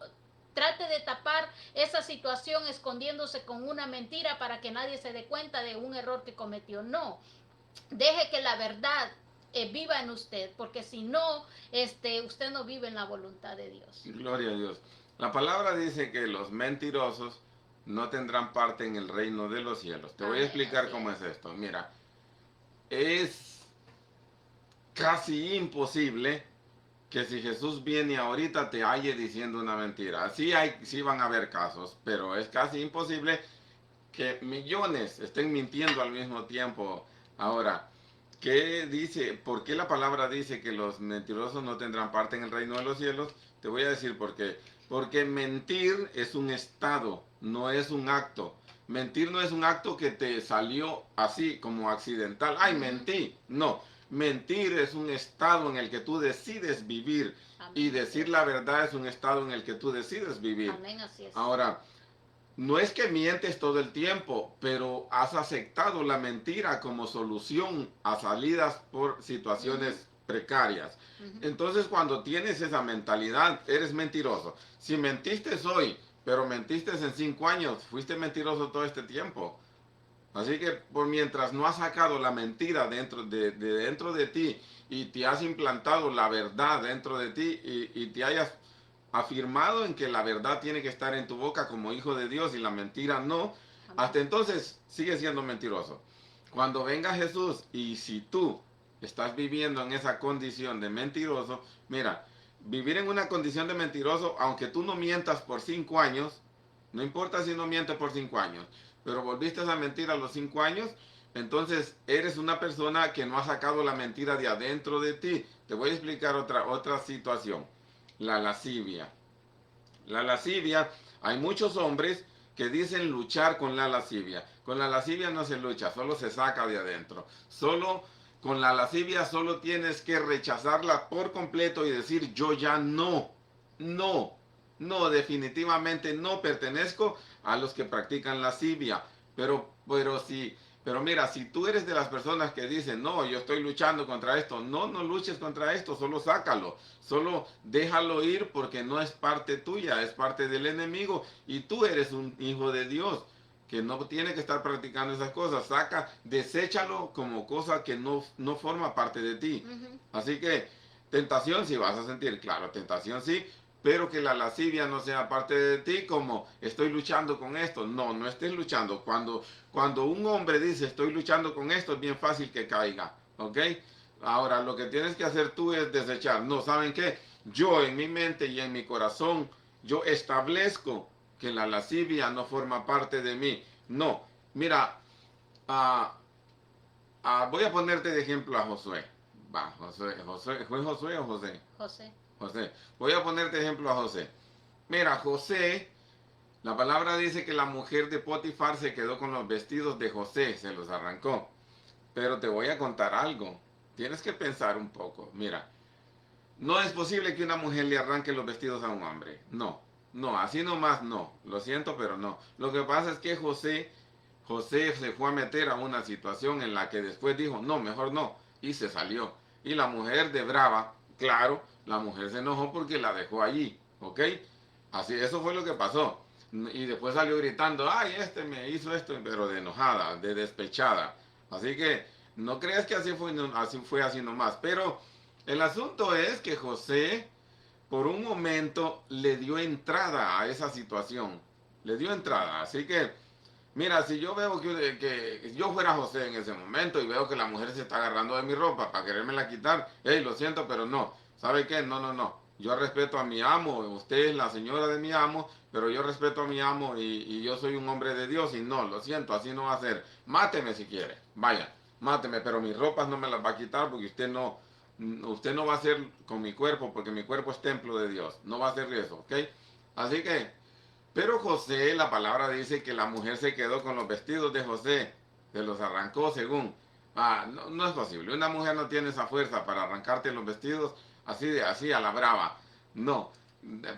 trate de tapar esa situación escondiéndose con una mentira para que nadie se dé cuenta de un error que cometió. No, deje que la verdad viva en usted, porque si no, usted no vive en la voluntad de Dios. Gloria a Dios. La palabra dice que los mentirosos no tendrán parte en el reino de los cielos. Te voy a explicar cómo es esto. Mira, es casi imposible que si Jesús viene ahorita te halle diciendo una mentira. Sí van a haber casos, pero es casi imposible que millones estén mintiendo al mismo tiempo. Ahora, ¿qué dice? ¿Por qué la palabra dice que los mentirosos no tendrán parte en el reino de los cielos? Te voy a decir por qué. Porque mentir es un estado, no es un acto. Mentir no es un acto que te salió así como accidental. ¡Ay, mentí! No. Mentir es un estado en el que tú decides vivir. Amén. Y decir la verdad es un estado en el que tú decides vivir. Amén, así es. Ahora, no es que mientes todo el tiempo, pero has aceptado la mentira como solución a salidas por situaciones precarias. Entonces, cuando tienes esa mentalidad, eres mentiroso. Si mentiste hoy, pero mentiste en 5 años, fuiste mentiroso todo este tiempo. Así que por mientras no has sacado la mentira dentro de ti y te has implantado la verdad dentro de ti y te hayas afirmado en que la verdad tiene que estar en tu boca como hijo de Dios y la mentira no, hasta entonces sigue siendo mentiroso. Cuando venga Jesús y si tú estás viviendo en esa condición de mentiroso, mira, vivir en una condición de mentiroso, aunque tú no mientas por 5 años, no importa si no mientes por 5 años, pero volviste a mentir a los 5 años, entonces eres una persona que no ha sacado la mentira de adentro de ti. Te voy a explicar otra situación. La lascivia. La lascivia, hay muchos hombres que dicen luchar con la lascivia. Con la lascivia no se lucha, solo se saca de adentro. Solo con la lascivia solo tienes que rechazarla por completo y decir yo ya no, no, definitivamente no pertenezco a los que practican lascivia. Pero mira, si tú eres de las personas que dicen, no, yo estoy luchando contra esto, no, no luches contra esto, solo sácalo, solo déjalo ir porque no es parte tuya, es parte del enemigo y tú eres un hijo de Dios que no tiene que estar practicando esas cosas. Deséchalo como cosa que no forma parte de ti. Así que tentación sí vas a sentir, claro, tentación sí, pero que la lascivia no sea parte de ti como estoy luchando con esto. No, no estés luchando. Cuando un hombre dice estoy luchando con esto, es bien fácil que caiga, ¿ok? Ahora, lo que tienes que hacer tú es desechar. No, ¿saben qué? Yo en mi mente y en mi corazón, yo establezco que la lascivia no forma parte de mí. No, mira, voy a ponerte de ejemplo a Josué. Va, ¿fue Josué o José? José. José. Voy a ponerte ejemplo a José. Mira, José, la palabra dice que la mujer de Potifar se quedó con los vestidos de José, se los arrancó. Pero te voy a contar algo. Tienes que pensar un poco. Mira, no es posible que una mujer le arranque los vestidos a un hombre. No, no, así nomás no. Lo siento, pero no. Lo que pasa es que José se fue a meter a una situación en la que después dijo, no, mejor no. Y se salió. Y la mujer de brava, claro, la mujer se enojó porque la dejó allí. ¿Ok? Así, eso fue lo que pasó. Y después salió gritando, ay, este me hizo esto, pero de enojada, de despechada. Así que no creas que así fue así nomás. Pero el asunto es que José, por un momento, le dio entrada a esa situación. Le dio entrada. Así que, mira, si yo veo que yo fuera José en ese momento y veo que la mujer se está agarrando de mi ropa para querérmela quitar, hey, lo siento, pero no. ¿Sabe qué? No, no, no. Yo respeto a mi amo, usted es la señora de mi amo, pero yo respeto a mi amo y yo soy un hombre de Dios y no, lo siento, así no va a ser. Máteme si quiere, vaya, máteme, pero mis ropas no me las va a quitar porque usted no va a hacer con mi cuerpo porque mi cuerpo es templo de Dios, no va a hacer eso, ¿ok? Así que, pero José, la palabra dice que la mujer se quedó con los vestidos de José, se los arrancó según. No, no es posible, una mujer no tiene esa fuerza para arrancarte los vestidos así a la brava. No,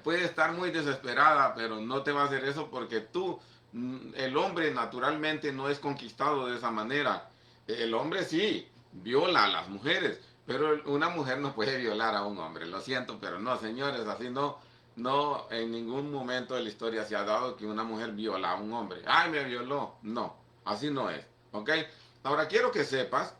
puede estar muy desesperada, pero no te va a hacer eso porque el hombre naturalmente no es conquistado de esa manera. El hombre sí, viola a las mujeres, pero una mujer no puede violar a un hombre. Lo siento, pero no, señores, así no. No, en ningún momento de la historia se ha dado que una mujer viola a un hombre. ¡Ay, me violó! No, así no es. ¿Ok? Ahora quiero que sepas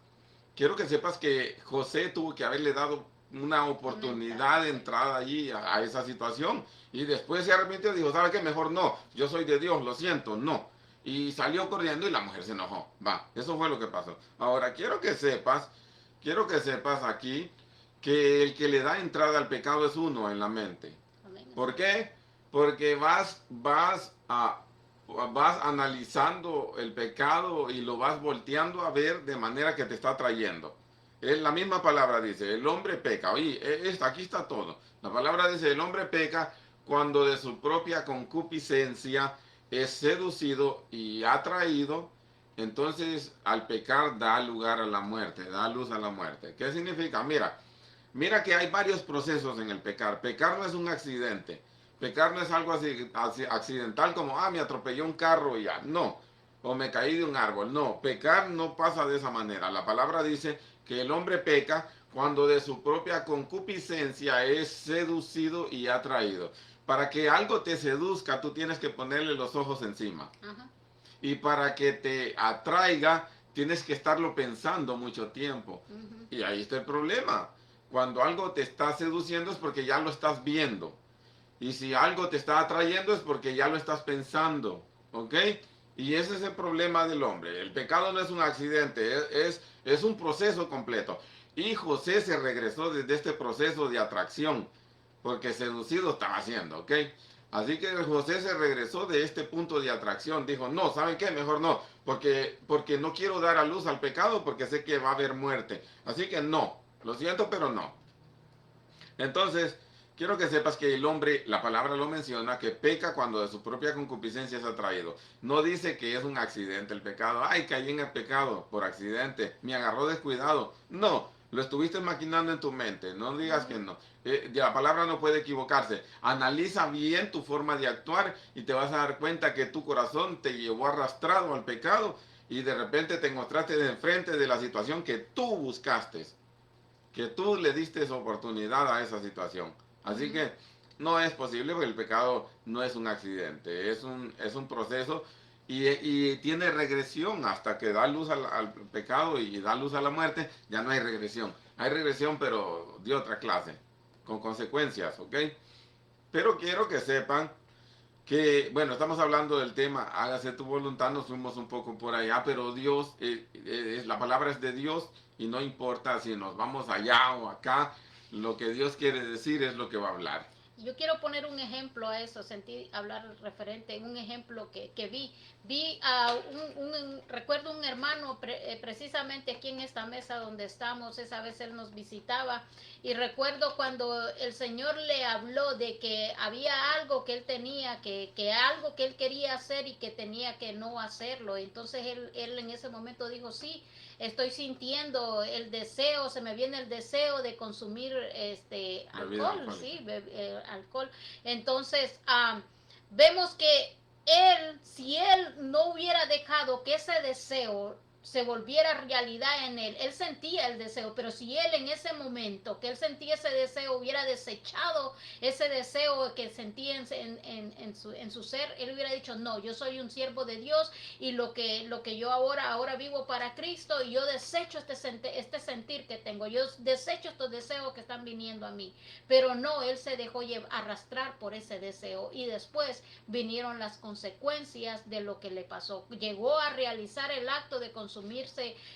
que José tuvo que haberle dado una oportunidad de entrada allí a esa situación. Y después se arrepintió y dijo, ¿sabe qué? Mejor no. Yo soy de Dios, lo siento, no. Y salió corriendo y la mujer se enojó. Va, eso fue lo que pasó. Ahora, quiero que sepas aquí que el que le da entrada al pecado es uno en la mente. ¿Por qué? Porque vas analizando el pecado y lo vas volteando a ver de manera que te está trayendo. La misma palabra dice, el hombre peca. Oye, aquí está todo. La palabra dice, el hombre peca cuando de su propia concupiscencia es seducido y atraído entonces al pecar da lugar a la muerte, da luz a la muerte. ¿Qué significa? Mira que hay varios procesos en el pecar. Pecar no es un accidente. Pecar no es algo así accidental como, me atropelló un carro y ya. No. O me caí de un árbol. No. Pecar no pasa de esa manera. La palabra dice que el hombre peca cuando de su propia concupiscencia es seducido y atraído. Para que algo te seduzca, tú tienes que ponerle los ojos encima. Ajá. Y para que te atraiga, tienes que estarlo pensando mucho tiempo. Y ahí está el problema. Cuando algo te está seduciendo es porque ya lo estás viendo. Y si algo te está atrayendo es porque ya lo estás pensando. ¿Ok? Y ese es el problema del hombre. El pecado no es un accidente, es un proceso completo. Y José se regresó desde este proceso de atracción, porque seducido estaba haciendo, ¿ok? Así que José se regresó de este punto de atracción. Dijo, no, ¿saben qué? Mejor no, porque no quiero dar a luz al pecado porque sé que va a haber muerte. Así que no, lo siento, pero no. Entonces, quiero que sepas que el hombre, la palabra lo menciona, que peca cuando de su propia concupiscencia es atraído. No dice que es un accidente el pecado. Ay, caí en el pecado por accidente, me agarró descuidado. No, lo estuviste maquinando en tu mente, no digas que no. La palabra no puede equivocarse. Analiza bien tu forma de actuar y te vas a dar cuenta que tu corazón te llevó arrastrado al pecado y de repente te encontraste de enfrente de la situación que tú buscaste, que tú le diste oportunidad a esa situación. Así que no es posible porque el pecado no es un accidente, es un proceso y tiene regresión hasta que da luz al pecado y da luz a la muerte, ya no hay regresión. Hay regresión pero de otra clase, con consecuencias, ¿ok? Pero quiero que sepan que, bueno, estamos hablando del tema, hágase tu voluntad, nos fuimos un poco por allá, pero Dios, la palabra es de Dios y no importa si nos vamos allá o acá, lo que Dios quiere decir es lo que va a hablar. Yo quiero poner un ejemplo a eso, sentí hablar referente, un ejemplo que vi. Vi a recuerdo un hermano precisamente aquí en esta mesa donde estamos, esa vez él nos visitaba y recuerdo cuando el Señor le habló de que había algo que él tenía, que algo que él quería hacer y que tenía que no hacerlo. Entonces él en ese momento dijo, sí, estoy sintiendo el deseo, se me viene el deseo de consumir alcohol, sí, alcohol. Entonces, vemos que si él no hubiera dejado que ese deseo se volviera realidad en él sentía el deseo, pero si él en ese momento que él sentía ese deseo hubiera desechado ese deseo que sentía en su ser, él hubiera dicho, no, yo soy un siervo de Dios y lo que yo ahora vivo para Cristo y yo desecho este sentir que tengo, yo desecho estos deseos que están viniendo a mí, pero no, él se dejó arrastrar por ese deseo y después vinieron las consecuencias de lo que le pasó, llegó a realizar el acto de consumirse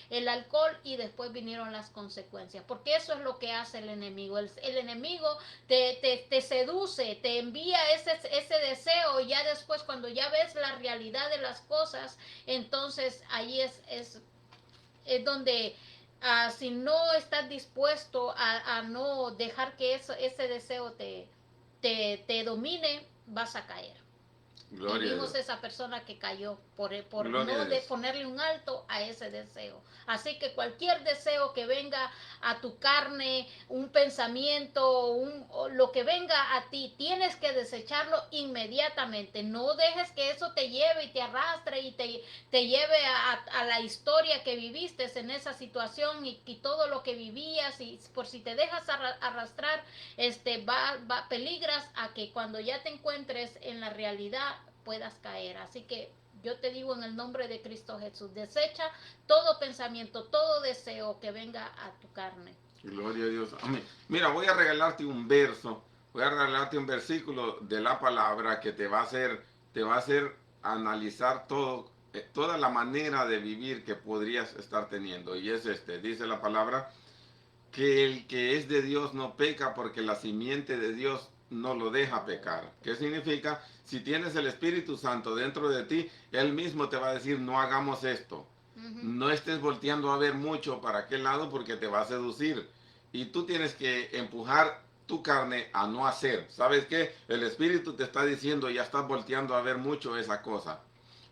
el alcohol y después vinieron las consecuencias, porque eso es lo que hace el enemigo. El enemigo te seduce, te envía ese deseo y ya después cuando ya ves la realidad de las cosas, entonces ahí es donde si no estás dispuesto a no dejar que ese deseo te domine, vas a caer. Gloria Y vimos esa persona que cayó por Gloria no de ponerle un alto a ese deseo. Así que cualquier deseo que venga a tu carne, un pensamiento, o lo que venga a ti, tienes que desecharlo inmediatamente. No dejes que eso te lleve y te arrastre y te lleve a la historia que viviste en esa situación y todo lo que vivías. Y por si te dejas arrastrar, peligras a que cuando ya te encuentres en la realidad puedas caer. Así que yo te digo en el nombre de Cristo Jesús, desecha todo pensamiento, todo deseo que venga a tu carne. Gloria a Dios. Amén. Mira, voy a regalarte un verso, voy a regalarte un versículo de la palabra que te va a hacer analizar toda la manera de vivir que podrías estar teniendo. Y es dice la palabra, que el que es de Dios no peca porque la simiente de Dios no lo deja pecar. ¿Qué significa? Si tienes el Espíritu Santo dentro de ti, Él mismo te va a decir, no hagamos esto. No estés volteando a ver mucho para aquel lado porque te va a seducir. Y tú tienes que empujar tu carne a no hacer. ¿Sabes qué? El Espíritu te está diciendo, ya estás volteando a ver mucho esa cosa.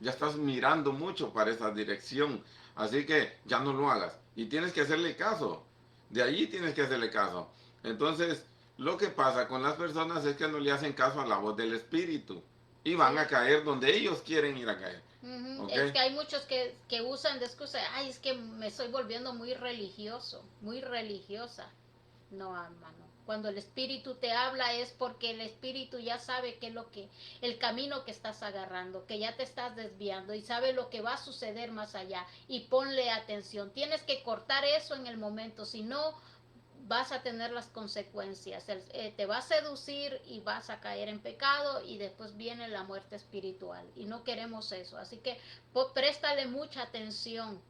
ya estás mirando mucho para esa dirección. Así que ya no lo hagas. Y tienes que hacerle caso. De ahí tienes que hacerle caso. Entonces, lo que pasa con las personas es que no le hacen caso a la voz del Espíritu. Y van a Sí. caer donde ellos quieren ir a caer. Ujú. ¿Ok? Es que hay muchos que usan de excusa, ay, es que me estoy volviendo muy religioso, muy religiosa. No, hermano. Cuando el Espíritu te habla es porque el Espíritu ya sabe qué es lo que, el camino que estás agarrando, que ya te estás desviando y sabe lo que va a suceder más allá. Y ponle atención. Tienes que cortar eso en el momento, si no vas a tener las consecuencias. Te va a seducir y vas a caer en pecado y después viene la muerte espiritual. Y no queremos eso. Así que préstale mucha atención.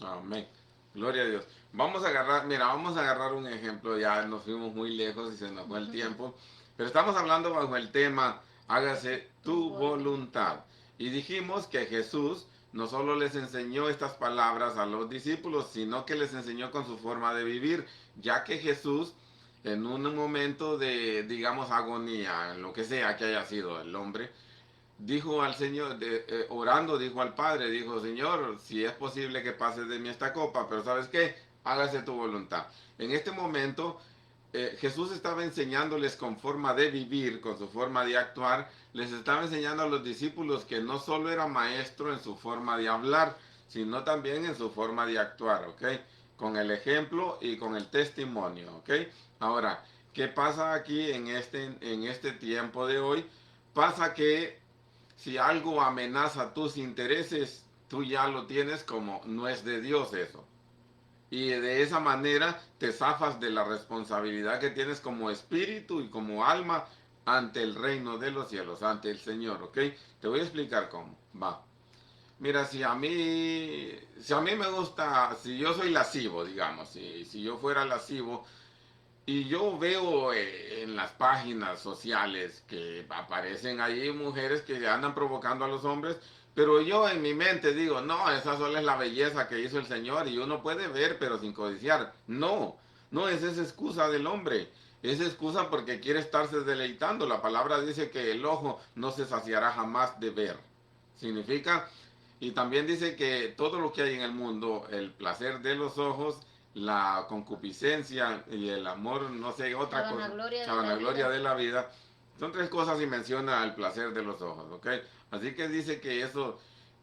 Amén. Gloria a Dios. Vamos a agarrar, mira, vamos a agarrar un ejemplo, ya nos fuimos muy lejos y se nos fue el tiempo, pero estamos hablando bajo el tema, hágase tu voluntad. Y dijimos que Jesús no solo les enseñó estas palabras a los discípulos, sino que les enseñó con su forma de vivir, ya que Jesús en un momento de, digamos, agonía, en lo que sea que haya sido el hombre, dijo al Señor, orando, dijo al Padre, dijo, Señor, si es posible que pase de mí esta copa, pero ¿sabes qué? Hágase tu voluntad. En este momento, Jesús estaba enseñándoles con forma de vivir, con su forma de actuar, les estaba enseñando a los discípulos que no solo era maestro en su forma de hablar, sino también en su forma de actuar, ¿ok? Con el ejemplo y con el testimonio, ¿ok? Ahora, ¿qué pasa aquí en este tiempo de hoy? Pasa que si algo amenaza tus intereses, tú ya lo tienes como no es de Dios eso. Y de esa manera te zafas de la responsabilidad que tienes como espíritu y como alma ante el reino de los cielos, ante el Señor, ¿ok? Te voy a explicar cómo. Va. Mira, si a mí me gusta, si yo soy lascivo, digamos, si yo fuera lascivo, y yo veo en las páginas sociales que aparecen ahí mujeres que andan provocando a los hombres, pero yo en mi mente digo, no, esa solo es la belleza que hizo el Señor y uno puede ver pero sin codiciar. No, no es esa excusa del hombre. Es excusa porque quiere estarse deleitando. La palabra dice que el ojo no se saciará jamás de ver. Significa, y también dice que todo lo que hay en el mundo, el placer de los ojos, la concupiscencia y el amor, no sé, otra La cosa, vanagloria la de la vanagloria vida. de la vida, son tres cosas y menciona el placer de los ojos, ¿ok? Así que dice que eso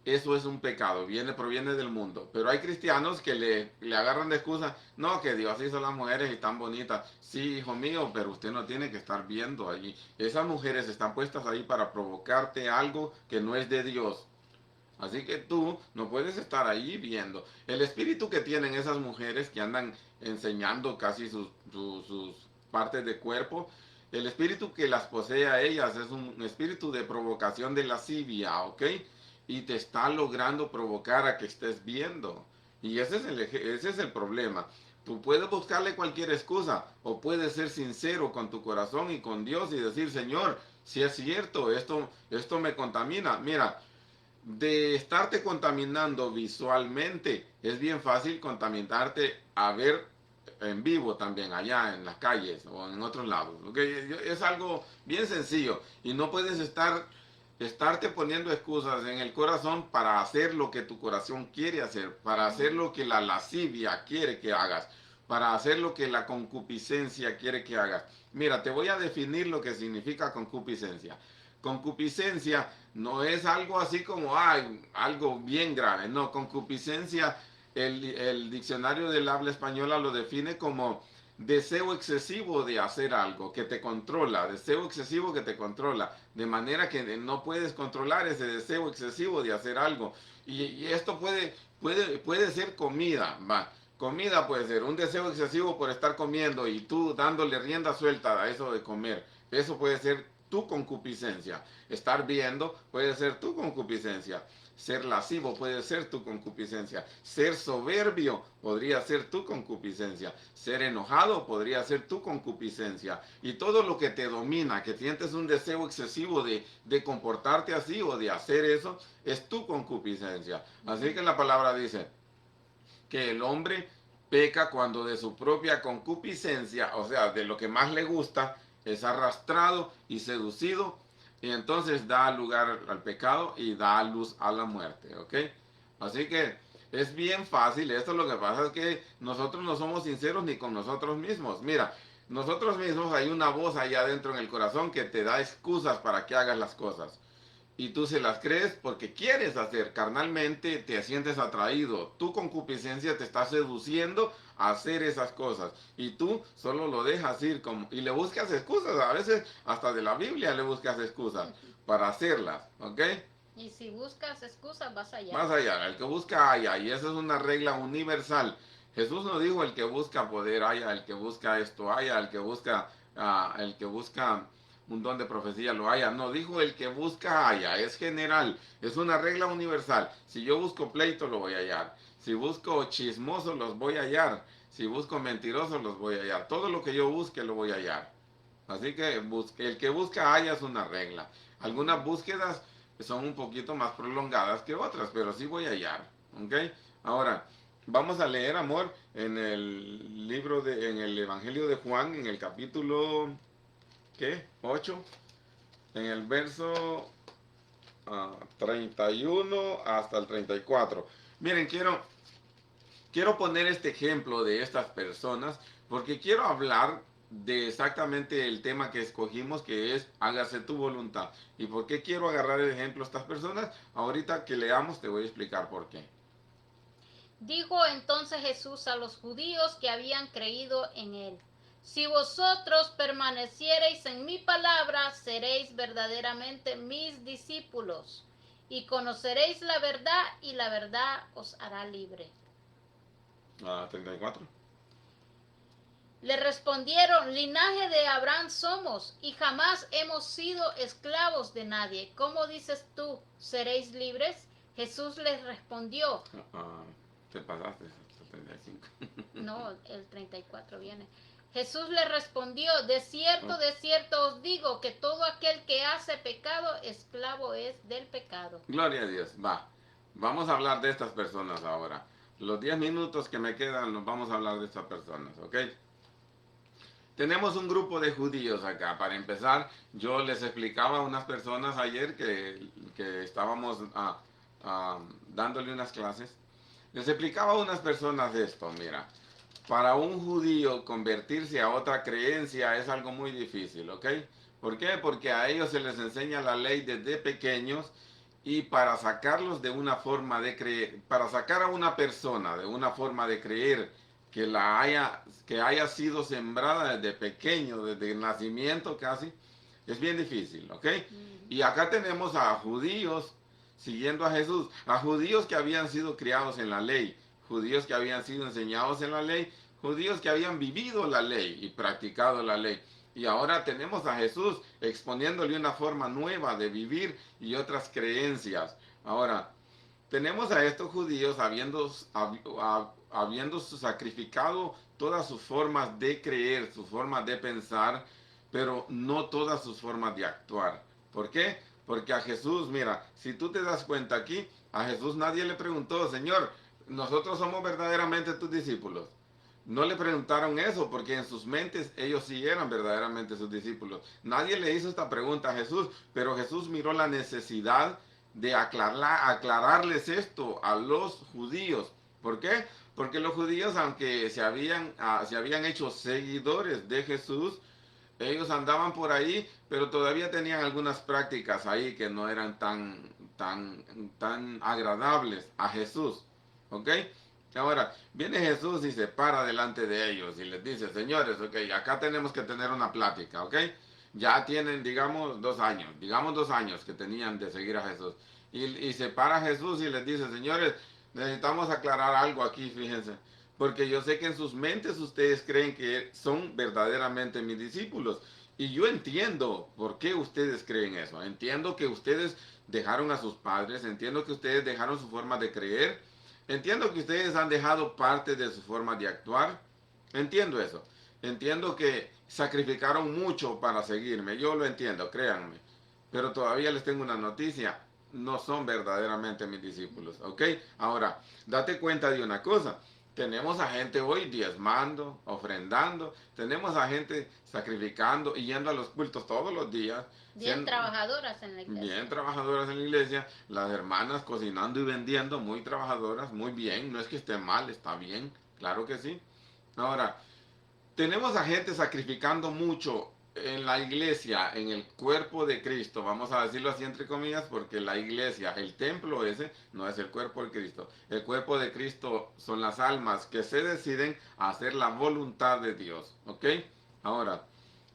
es un pecado, proviene del mundo. Pero hay cristianos que le agarran de excusa, no, que Dios hizo las mujeres y están bonitas. Sí, hijo mío, pero usted no tiene que estar viendo allí. Esas mujeres están puestas ahí para provocarte algo que no es de Dios. Así que tú no puedes estar ahí viendo. El espíritu que tienen esas mujeres que andan enseñando casi sus partes de cuerpo, el espíritu que las posee a ellas es un espíritu de provocación de lascivia, ¿ok? Y te está logrando provocar a que estés viendo. Y ese es el problema. Tú puedes buscarle cualquier excusa o puedes ser sincero con tu corazón y con Dios y decir, Señor, si es cierto, esto me contamina. Mira, de estarte contaminando visualmente, es bien fácil contaminarte a ver en vivo también, allá en las calles o en otros lados. ¿Okay? Es algo bien sencillo y no puedes estarte poniendo excusas en el corazón para hacer lo que tu corazón quiere hacer, para hacer lo que la lascivia quiere que hagas, para hacer lo que la concupiscencia quiere que hagas. Mira, te voy a definir lo que significa concupiscencia. Concupiscencia no es algo así como algo bien grave, no, concupiscencia, el diccionario del habla española lo define como deseo excesivo de hacer algo que te controla, deseo excesivo que te controla, de manera que no puedes controlar ese deseo excesivo de hacer algo. Y esto puede ser comida, va. Comida puede ser un deseo excesivo por estar comiendo y tú dándole rienda suelta a eso de comer. Eso puede ser tu concupiscencia. Estar viendo puede ser tu concupiscencia. Ser lascivo puede ser tu concupiscencia. Ser soberbio podría ser tu concupiscencia. Ser enojado podría ser tu concupiscencia. Y todo lo que te domina, que sientes un deseo excesivo de comportarte así o de hacer eso, es tu concupiscencia. Así que la palabra dice que el hombre peca cuando de su propia concupiscencia, o sea, de lo que más le gusta, es arrastrado y seducido y entonces da lugar al pecado y da luz a la muerte, ¿ok? Así que es bien fácil. Esto lo que pasa es que nosotros no somos sinceros ni con nosotros mismos. Mira, nosotros mismos hay una voz allá adentro en el corazón que te da excusas para que hagas las cosas. Y tú se las crees porque quieres hacer. Carnalmente te sientes atraído. Tu concupiscencia te está seduciendo a hacer esas cosas. Y tú solo lo dejas ir como, y le buscas excusas. A veces hasta de la Biblia le buscas excusas para hacerlas. ¿Ok? Y si buscas excusas, vas allá. Más allá, el que busca haya, y esa es una regla universal. Jesús no dijo el que busca poder haya, el que busca esto haya, el que busca un don de profecía lo haya. No, dijo el que busca haya, es general, es una regla universal. Si yo busco pleito, lo voy a hallar. Si busco chismosos, los voy a hallar. Si busco mentirosos, los voy a hallar. Todo lo que yo busque, lo voy a hallar. Así que el que busca haya es una regla. Algunas búsquedas son un poquito más prolongadas que otras, pero sí voy a hallar. ¿Ok? Ahora, vamos a leer, amor, en el en el Evangelio de Juan, en el capítulo, ¿qué? 8, en el verso 31 hasta el 34. Miren, quiero poner este ejemplo de estas personas porque quiero hablar de exactamente el tema que escogimos, que es hágase tu voluntad. ¿Y por qué quiero agarrar el ejemplo de estas personas? Ahorita que leamos te voy a explicar por qué. Dijo entonces Jesús a los judíos que habían creído en él: si vosotros permaneciereis en mi palabra, seréis verdaderamente mis discípulos, y conoceréis la verdad, y la verdad os hará libre. 34. Le respondieron: linaje de Abraham somos, y jamás hemos sido esclavos de nadie. ¿Cómo dices tú, seréis libres? Jesús les respondió. Te pasaste hasta 35. No, el 34 viene. Jesús les respondió: de cierto os digo, que todo aquel que hace pecado, esclavo es del pecado. Gloria a Dios, va. Vamos a hablar de estas personas ahora. Los 10 minutos que me quedan nos vamos a hablar de estas personas, ¿ok? Tenemos un grupo de judíos acá. Para empezar, yo les explicaba a unas personas ayer que estábamos dándole unas clases. Les explicaba a unas personas esto, mira. Para un judío convertirse a otra creencia es algo muy difícil, ¿ok? ¿Por qué? Porque a ellos se les enseña la ley desde pequeños y para sacarlos de una forma de creer, para sacar a una persona de una forma de creer que haya sido sembrada desde pequeño, desde el nacimiento casi, es bien difícil, ¿ok? Y acá tenemos a judíos siguiendo a Jesús, a judíos que habían sido criados en la ley, judíos que habían sido enseñados en la ley, judíos que habían vivido la ley y practicado la ley. Y ahora tenemos a Jesús exponiéndole una forma nueva de vivir y otras creencias. Ahora, tenemos a estos judíos habiendo sacrificado todas sus formas de creer, sus formas de pensar, pero no todas sus formas de actuar. ¿Por qué? Porque a Jesús, mira, si tú te das cuenta aquí, a Jesús nadie le preguntó: Señor, nosotros somos verdaderamente tus discípulos. No le preguntaron eso porque en sus mentes ellos sí eran verdaderamente sus discípulos. Nadie le hizo esta pregunta a Jesús, pero Jesús miró la necesidad de aclararles esto a los judíos. ¿Por qué? Porque los judíos, aunque se habían hecho seguidores de Jesús, ellos andaban por ahí, pero todavía tenían algunas prácticas ahí que no eran tan agradables a Jesús. ¿Ok? Ahora, viene Jesús y se para delante de ellos y les dice: señores, ok, acá tenemos que tener una plática, ¿ok? Ya tienen, digamos, 2 años que tenían de seguir a Jesús. Y se para Jesús y les dice: señores, necesitamos aclarar algo aquí, fíjense. Porque yo sé que en sus mentes ustedes creen que son verdaderamente mis discípulos. Y yo entiendo por qué ustedes creen eso. Entiendo que ustedes dejaron a sus padres, entiendo que ustedes dejaron su forma de creer, entiendo que ustedes han dejado parte de su forma de actuar. Entiendo eso. Entiendo que sacrificaron mucho para seguirme. Yo lo entiendo, créanme. Pero todavía les tengo una noticia: no son verdaderamente mis discípulos, ¿ok? Ahora, date cuenta de una cosa. Tenemos a gente hoy diezmando, ofrendando, tenemos a gente sacrificando y yendo a los cultos todos los días. Bien trabajadoras en la iglesia. Bien trabajadoras en la iglesia, las hermanas cocinando y vendiendo, muy trabajadoras, muy bien, no es que esté mal, está bien, claro que sí. Ahora, tenemos a gente sacrificando mucho en la iglesia, en el cuerpo de Cristo, vamos a decirlo así entre comillas, porque la iglesia, el templo ese, no es el cuerpo de Cristo. El cuerpo de Cristo son las almas que se deciden a hacer la voluntad de Dios, ¿ok? Ahora,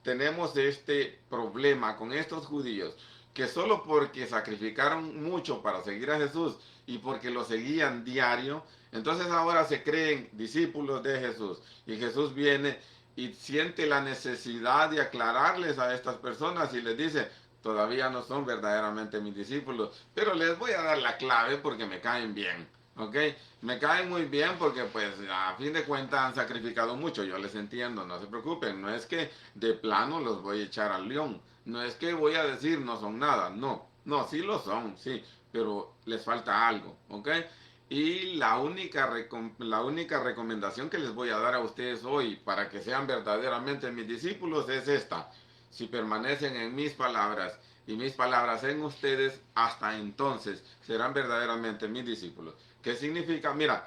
tenemos este problema con estos judíos, que solo porque sacrificaron mucho para seguir a Jesús y porque lo seguían diario, entonces ahora se creen discípulos de Jesús. Y Jesús viene y siente la necesidad de aclararles a estas personas y les dice, todavía no son verdaderamente mis discípulos, pero les voy a dar la clave porque me caen bien, ¿ok? Me caen muy bien porque pues a fin de cuentas han sacrificado mucho, yo les entiendo, no se preocupen, no es que de plano los voy a echar al león, no es que voy a decir no son nada, no, no, sí lo son, sí, pero les falta algo, ¿ok? Y la única recomendación que les voy a dar a ustedes hoy para que sean verdaderamente mis discípulos es esta. Si permanecen en mis palabras y mis palabras en ustedes, hasta entonces serán verdaderamente mis discípulos. ¿Qué significa? Mira,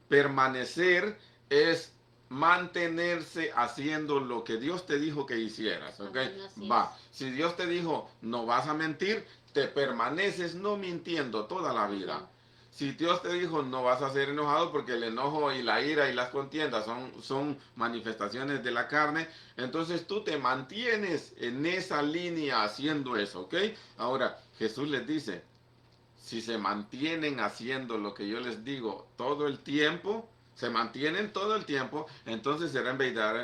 permanecer es mantenerse haciendo lo que Dios te dijo que hicieras, ¿ok? Va, si Dios te dijo no vas a mentir, te permaneces no mintiendo toda la vida. Si Dios te dijo no vas a ser enojado porque el enojo y la ira y las contiendas son manifestaciones de la carne, entonces tú te mantienes en esa línea haciendo eso, ¿ok? Ahora, Jesús les dice, si se mantienen haciendo lo que yo les digo todo el tiempo, se mantienen todo el tiempo, entonces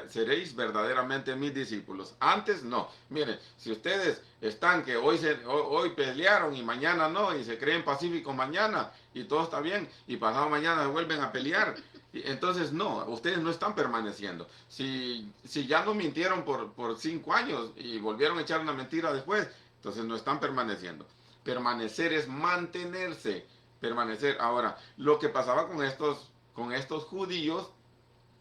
seréis verdaderamente mis discípulos. Antes no. Miren, si ustedes están que hoy pelearon y mañana no, y se creen pacíficos mañana, y todo está bien, y pasado mañana vuelven a pelear, entonces no, ustedes no están permaneciendo. Si ya no mintieron por 5 años y volvieron a echar una mentira después, entonces no están permaneciendo. Permanecer es mantenerse, permanecer. Ahora, lo que pasaba con estos judíos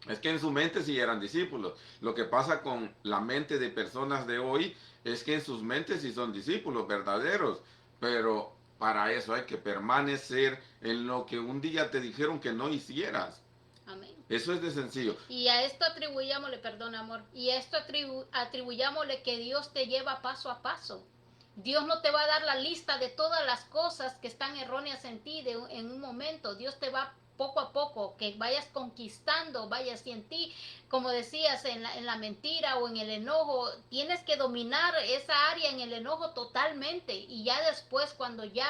es que en su mente sí eran discípulos. Lo que pasa con la mente de personas de hoy es que en sus mentes sí son discípulos verdaderos, pero para eso hay que permanecer en lo que un día te dijeron que no hicieras. Amén. Eso es de sencillo. Y a esto atribuyámosle, perdón amor, y a esto atribuyámosle que Dios te lleva paso a paso. Dios no te va a dar la lista de todas las cosas que están erróneas en ti en un momento. Dios te va poco a poco, que vayas conquistando, vayas y en ti, como decías, en la mentira o en el enojo, tienes que dominar esa área en el enojo totalmente y ya después cuando ya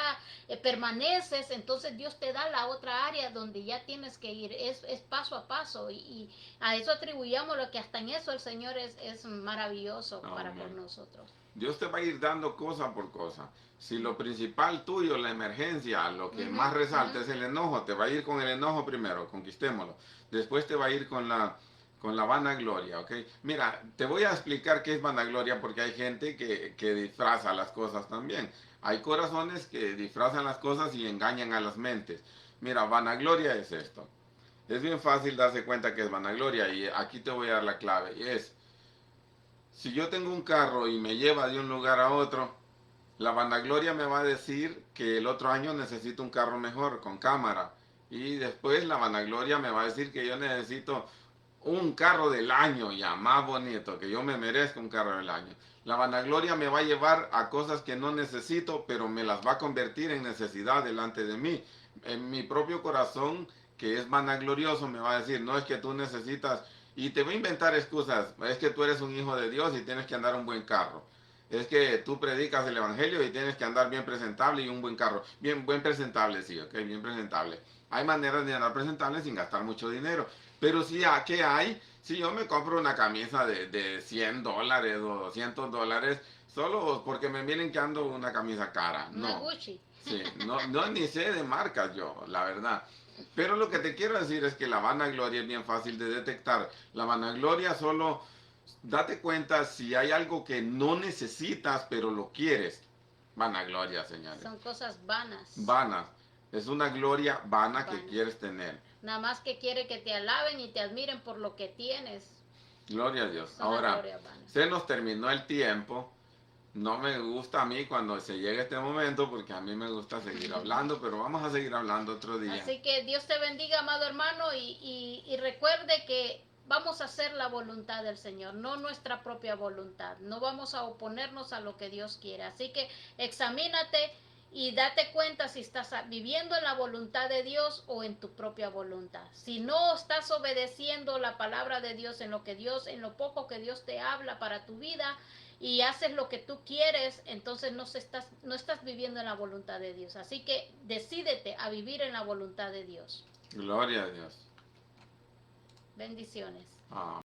permaneces, entonces Dios te da la otra área donde ya tienes que ir, es paso a paso y a eso atribuyamos lo que hasta en eso el Señor es maravilloso para con nosotros. Dios te va a ir dando cosa por cosa. Si lo principal tuyo, la emergencia, lo que más resalta es el enojo, te va a ir con el enojo primero, conquistémoslo. Después te va a ir con la vanagloria, ¿ok? Mira, te voy a explicar qué es vanagloria porque hay gente que disfraza las cosas también. Hay corazones que disfrazan las cosas y engañan a las mentes. Mira, vanagloria es esto. Es bien fácil darse cuenta que es vanagloria y aquí te voy a dar la clave. Y es, si yo tengo un carro y me lleva de un lugar a otro, la vanagloria me va a decir que el otro año necesito un carro mejor, con cámara. Y después la vanagloria me va a decir que yo necesito un carro del año ya más bonito, que yo me merezco un carro del año. La vanagloria me va a llevar a cosas que no necesito, pero me las va a convertir en necesidad delante de mí. En mi propio corazón, que es vanaglorioso, me va a decir, no es que tú necesitas, y te va a inventar excusas, es que tú eres un hijo de Dios y tienes que andar un buen carro. Es que tú predicas el evangelio y tienes que andar bien presentable y un buen carro. Buen presentable, sí, ok, bien presentable. Hay maneras de andar presentable sin gastar mucho dinero. Pero sí, ¿qué hay? Si yo me compro una camisa de $100 o $200, solo porque me vienen que ando una camisa cara. No. Gucci. Sí, no ni sé de marcas yo, la verdad. Pero lo que te quiero decir es que la vanagloria es bien fácil de detectar. La vanagloria solo, date cuenta si hay algo que no necesitas pero lo quieres. Vanagloria, señores. Son cosas vanas. Vanas. Es una gloria vana que quieres tener. Nada más que quiere que te alaben y te admiren por lo que tienes. Gloria a Dios. Son las Ahora, glorias vanas. se nos terminó el tiempo. No me gusta a mí cuando se llega este momento porque a mí me gusta seguir hablando, pero vamos a seguir hablando otro día. Así que Dios te bendiga, amado hermano, y recuerde que vamos a hacer la voluntad del Señor, no nuestra propia voluntad. No vamos a oponernos a lo que Dios quiere. Así que examínate y date cuenta si estás viviendo en la voluntad de Dios o en tu propia voluntad. Si no estás obedeciendo la palabra de Dios en lo poco que Dios te habla para tu vida, y haces lo que tú quieres, entonces no estás viviendo en la voluntad de Dios. Así que decídete a vivir en la voluntad de Dios. Gloria a Dios. Bendiciones. Ah.